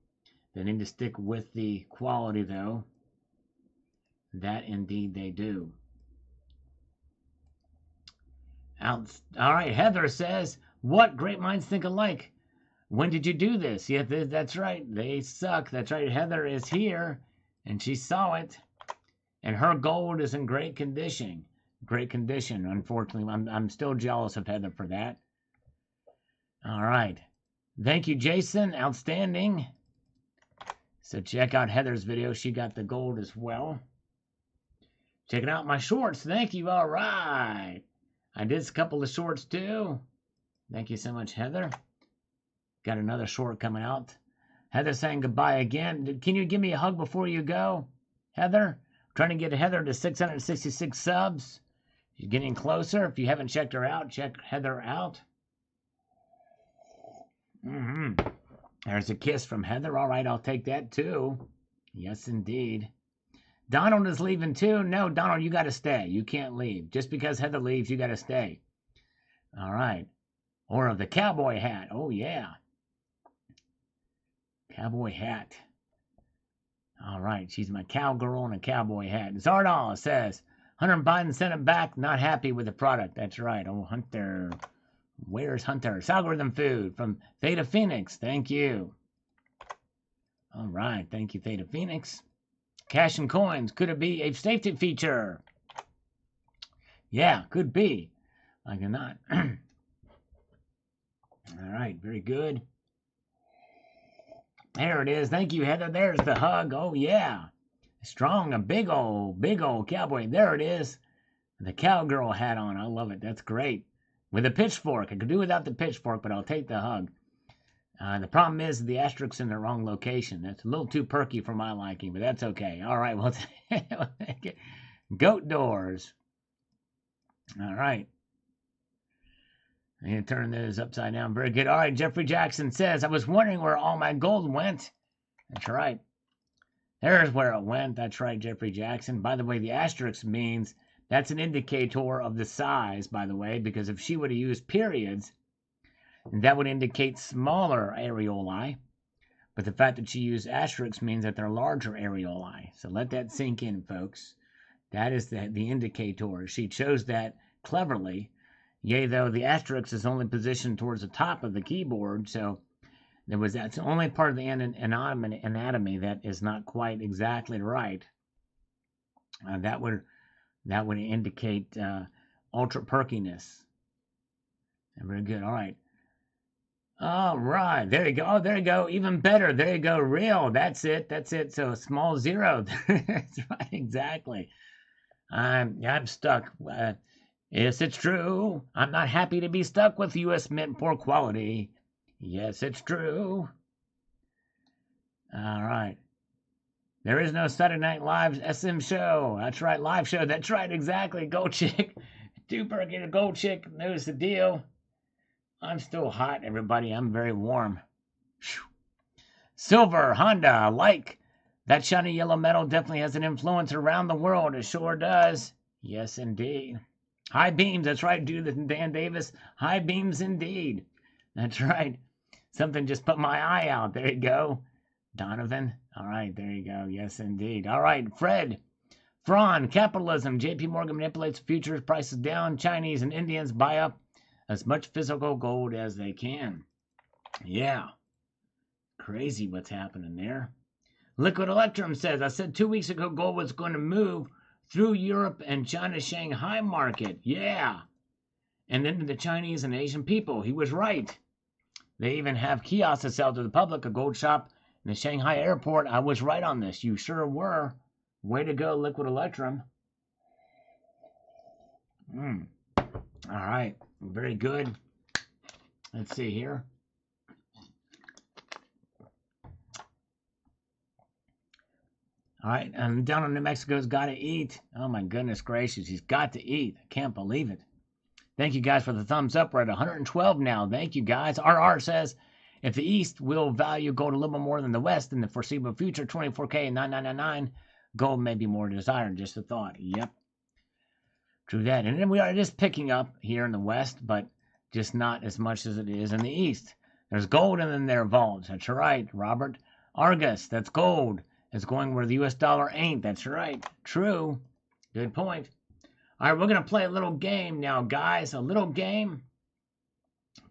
[SPEAKER 1] They need to stick with the quality, though. That indeed they do. All right. Heather says, what great minds think alike? When did you do this? Yeah, that's right. They suck. That's right. Heather is here, and she saw it. And her gold is in great condition. Great condition, unfortunately. I'm still jealous of Heather for that. All right. Thank you, Jason. Outstanding. So check out Heather's video. She got the gold as well. Checking out my shorts. Thank you. All right. I did a couple of shorts too. Thank you so much, Heather. Got another short coming out. Heather saying goodbye again. Can you give me a hug before you go, Heather? I'm trying to get Heather to 666 subs. She's getting closer. If you haven't checked her out, check Heather out. There's a kiss from Heather. All right, I'll take that too. Yes, indeed. Donald is leaving too. No, Donald, you got to stay. You can't leave. Just because Heather leaves, you got to stay. All right. Or the cowboy hat. Oh, yeah. Cowboy hat. All right. She's my cowgirl in a cowboy hat. Zardal says, Hunter Biden sent it back. Not happy with the product. That's right. Oh, Hunter. Where's Hunter? Algorithm Food from Theta Phoenix. Thank you. All right. Thank you, Theta Phoenix. Cash and coins. Could it be a safety feature? Yeah, could be. Like or not. All right. Very good. There it is. Thank you, Heather. There's the hug. Oh, yeah. Strong, a big old cowboy. There it is. The cowgirl hat on. I love it. That's great. With a pitchfork. I could do without the pitchfork, but I'll take the hug. The problem is the asterisks in the wrong location. That's a little too perky for my liking, but that's okay. All right, well, goat doors. All right. I'm going to turn those upside down. Very good. All right, Jeffrey Jackson says, I was wondering where all my gold went. That's right. There's where it went. That's right, Jeffrey Jackson. By the way, the asterisk means that's an indicator of the size, by the way, because if she would have used periods, that would indicate smaller areoli. But the fact that she used asterisks means that they're larger areoli. So let that sink in, folks. That is the indicator. She chose that cleverly. Yea, though the asterisk is only positioned towards the top of the keyboard, so that's the only part of the anatomy that is not quite exactly right. That would indicate ultra perkiness. Very good. All right. All right. There you go. Oh, there you go. Even better. There you go. Real. That's it. That's it. So small zero. That's right. Exactly. I'm stuck. Yes, it's true. I'm not happy to be stuck with U.S. Mint poor quality. Yes, it's true. All right. There is no Saturday Night Live SM show. That's right, live show. That's right, exactly. Gold Chick. Duper, get a Gold Chick. Knows the deal. I'm still hot, everybody. I'm very warm. Whew. Silver, Honda, like. That shiny yellow metal definitely has an influence around the world. It sure does. Yes, indeed. High beams. That's right, Judith and Dan Davis. High beams indeed. That's right. Something just put my eye out. There you go. Donovan. All right, there you go. Yes, indeed. All right, Fred. Fron, capitalism. JP Morgan manipulates futures prices down. Chinese and Indians buy up as much physical gold as they can. Yeah. Crazy what's happening there. Liquid Electrum says, I said 2 weeks ago gold was going to move through Europe and China's Shanghai market. Yeah. And then to the Chinese and Asian people. He was right. They even have kiosks to sell to the public, a gold shop in the Shanghai airport. I was right on this. You sure were. Way to go, Liquid Electrum. All right. Very good. Let's see here. All right. And down in New Mexico's got to eat. Oh, my goodness gracious. He's got to eat. I can't believe it. Thank you guys for the thumbs up. We're at 112 now. Thank you guys. RR says, if the East will value gold a little bit more than the West in the foreseeable future, 24K and 9999, gold may be more desired. Just a thought. Yep. True that. And then we are just picking up here in the West, but just not as much as it is in the East. There's gold and then there are vaults. That's right, Robert. Argus, that's gold. It's going where the U.S. dollar ain't. That's right. True. Good point. All right, we're going to play a little game now, guys. A little game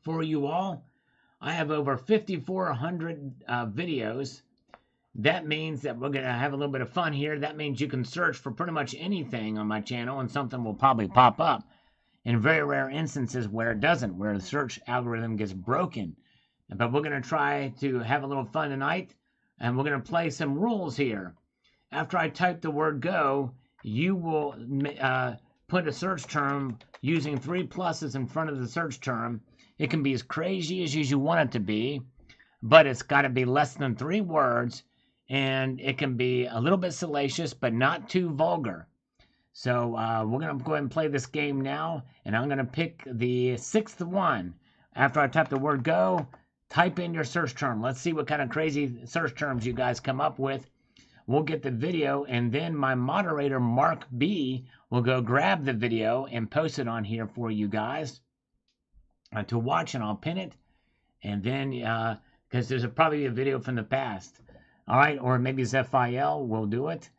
[SPEAKER 1] for you all. I have over 5,400 videos. That means that we're going to have a little bit of fun here. That means you can search for pretty much anything on my channel and something will probably pop up. In very rare instances where it doesn't, where the search algorithm gets broken. But we're going to try to have a little fun tonight, and we're going to play some rules here. After I type the word go, you will put a search term using 3 pluses in front of the search term. It can be as crazy as you want it to be, but it's got to be less than 3 words, and it can be a little bit salacious, but not too vulgar. So we're going to go ahead and play this game now, and I'm going to pick the 6th one. After I type the word go, type in your search term. Let's see what kind of crazy search terms you guys come up with. We'll get the video, and then my moderator, Mark B, will go grab the video and post it on here for you guys to watch, and I'll pin it. And then, because there's probably a video from the past. All right, or maybe it's FIL will do it.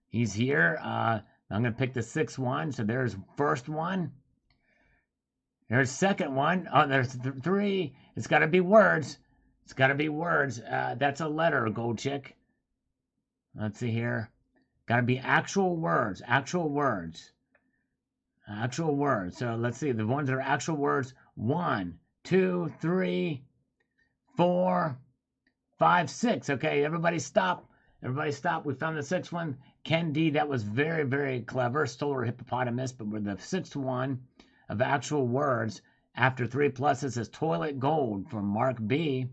[SPEAKER 1] He's here. I'm going to pick the 6th one. So there's first one. There's second one. Oh, there's 3. It's got to be words. It's got to be words. That's a letter, Gold Chick. Let's see here. Got to be actual words. Actual words. Actual words. So let's see. The ones that are actual words. 1, 2, 3, 4, 5, 6. Okay, everybody stop. Everybody stop. We found the 6th one. Ken D, that was very, very clever. Solar hippopotamus. But we're the 6th one of actual words. After 3 pluses is toilet gold from Mark B.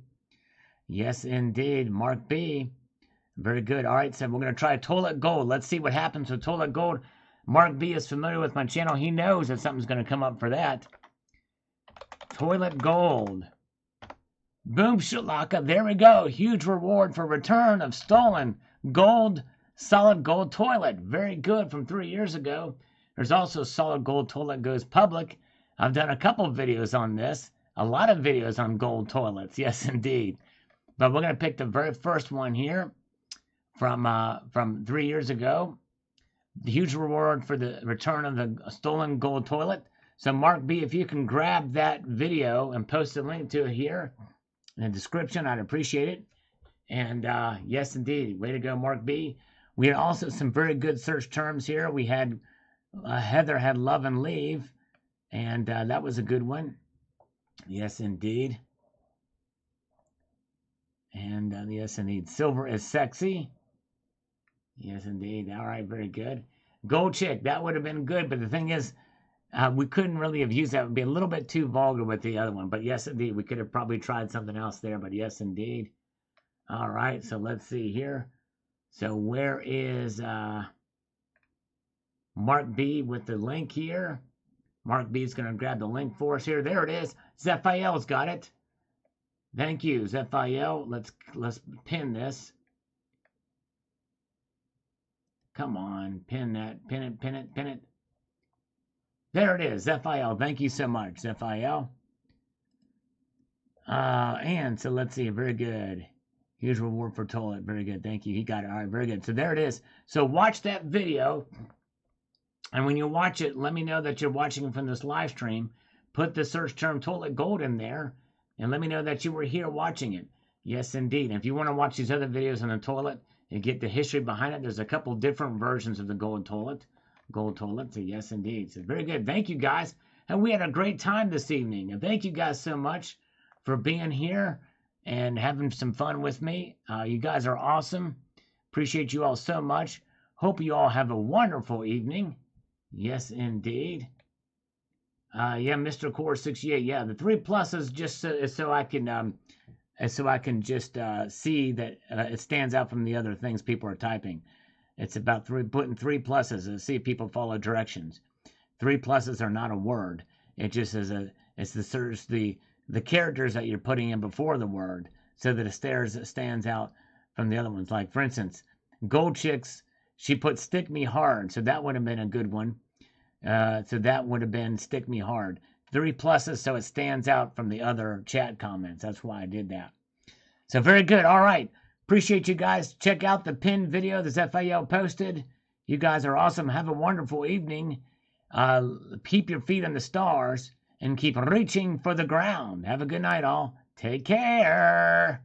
[SPEAKER 1] Yes, indeed. Mark B. Very good. All right, so we're going to try toilet gold. Let's see what happens with toilet gold. Mark B is familiar with my channel. He knows that something's going to come up for that. Toilet gold. Boom shalaka. There we go. Huge reward for return of stolen gold, solid gold toilet. Very good from 3 years ago. There's also solid gold toilet goes public. I've done a couple videos on this. A lot of videos on gold toilets. Yes, indeed. But we're going to pick the very first one here from 3 years ago. The huge reward for the return of the stolen gold toilet. So Mark B, if you can grab that video and post a link to it here in the description, I'd appreciate it. And yes, indeed, way to go, Mark B. We had also some very good search terms here. We had Heather had love and leave, and that was a good one. Yes, indeed. And yes, indeed, silver is sexy. Yes, indeed. All right, very good. Gold chick, that would have been good, but the thing is, we couldn't really have used that. It would be a little bit too vulgar with the other one. But yes, indeed, we could have probably tried something else there. But yes, indeed. All right, so let's see here. So where is Mark B with the link here? Mark B is going to grab the link for us here. There it is. Zephiel's got it. Thank you, Zephiel. Let's pin this. Come on, pin that. Pin it, pin it, pin it. There it is, Zephiel. Thank you so much, Zephiel. And so let's see. Very good. Huge reward for toilet. Very good. Thank you. He got it. All right. Very good. So there it is. So watch that video. And when you watch it, let me know that you're watching it from this live stream. Put the search term toilet gold in there. And let me know that you were here watching it. Yes, indeed. And if you want to watch these other videos on the toilet and get the history behind it, there's a couple different versions of the gold toilet. Gold toilet. So yes, indeed. So very good. Thank you, guys. And we had a great time this evening. And thank you guys so much for being here and having some fun with me. You guys are awesome. Appreciate you all so much. Hope you all have a wonderful evening. Yes, indeed. Yeah, Mr. Core 68. Yeah, the 3 pluses just so I can just see that it stands out from the other things people are typing. It's about putting 3 pluses and see if people follow directions. 3 pluses are not a word. It just is the characters that you're putting in before the word so that it stands out from the other ones. Like, for instance, Gold Chicks, she put stick me hard. So that would have been a good one. So that would have been stick me hard. 3 pluses so it stands out from the other chat comments. That's why I did that. So very good. All right. Appreciate you guys. Check out the pinned video that Zephiel posted. You guys are awesome. Have a wonderful evening. Keep your feet on the stars and keep reaching for the ground. Have a good night, all. Take care.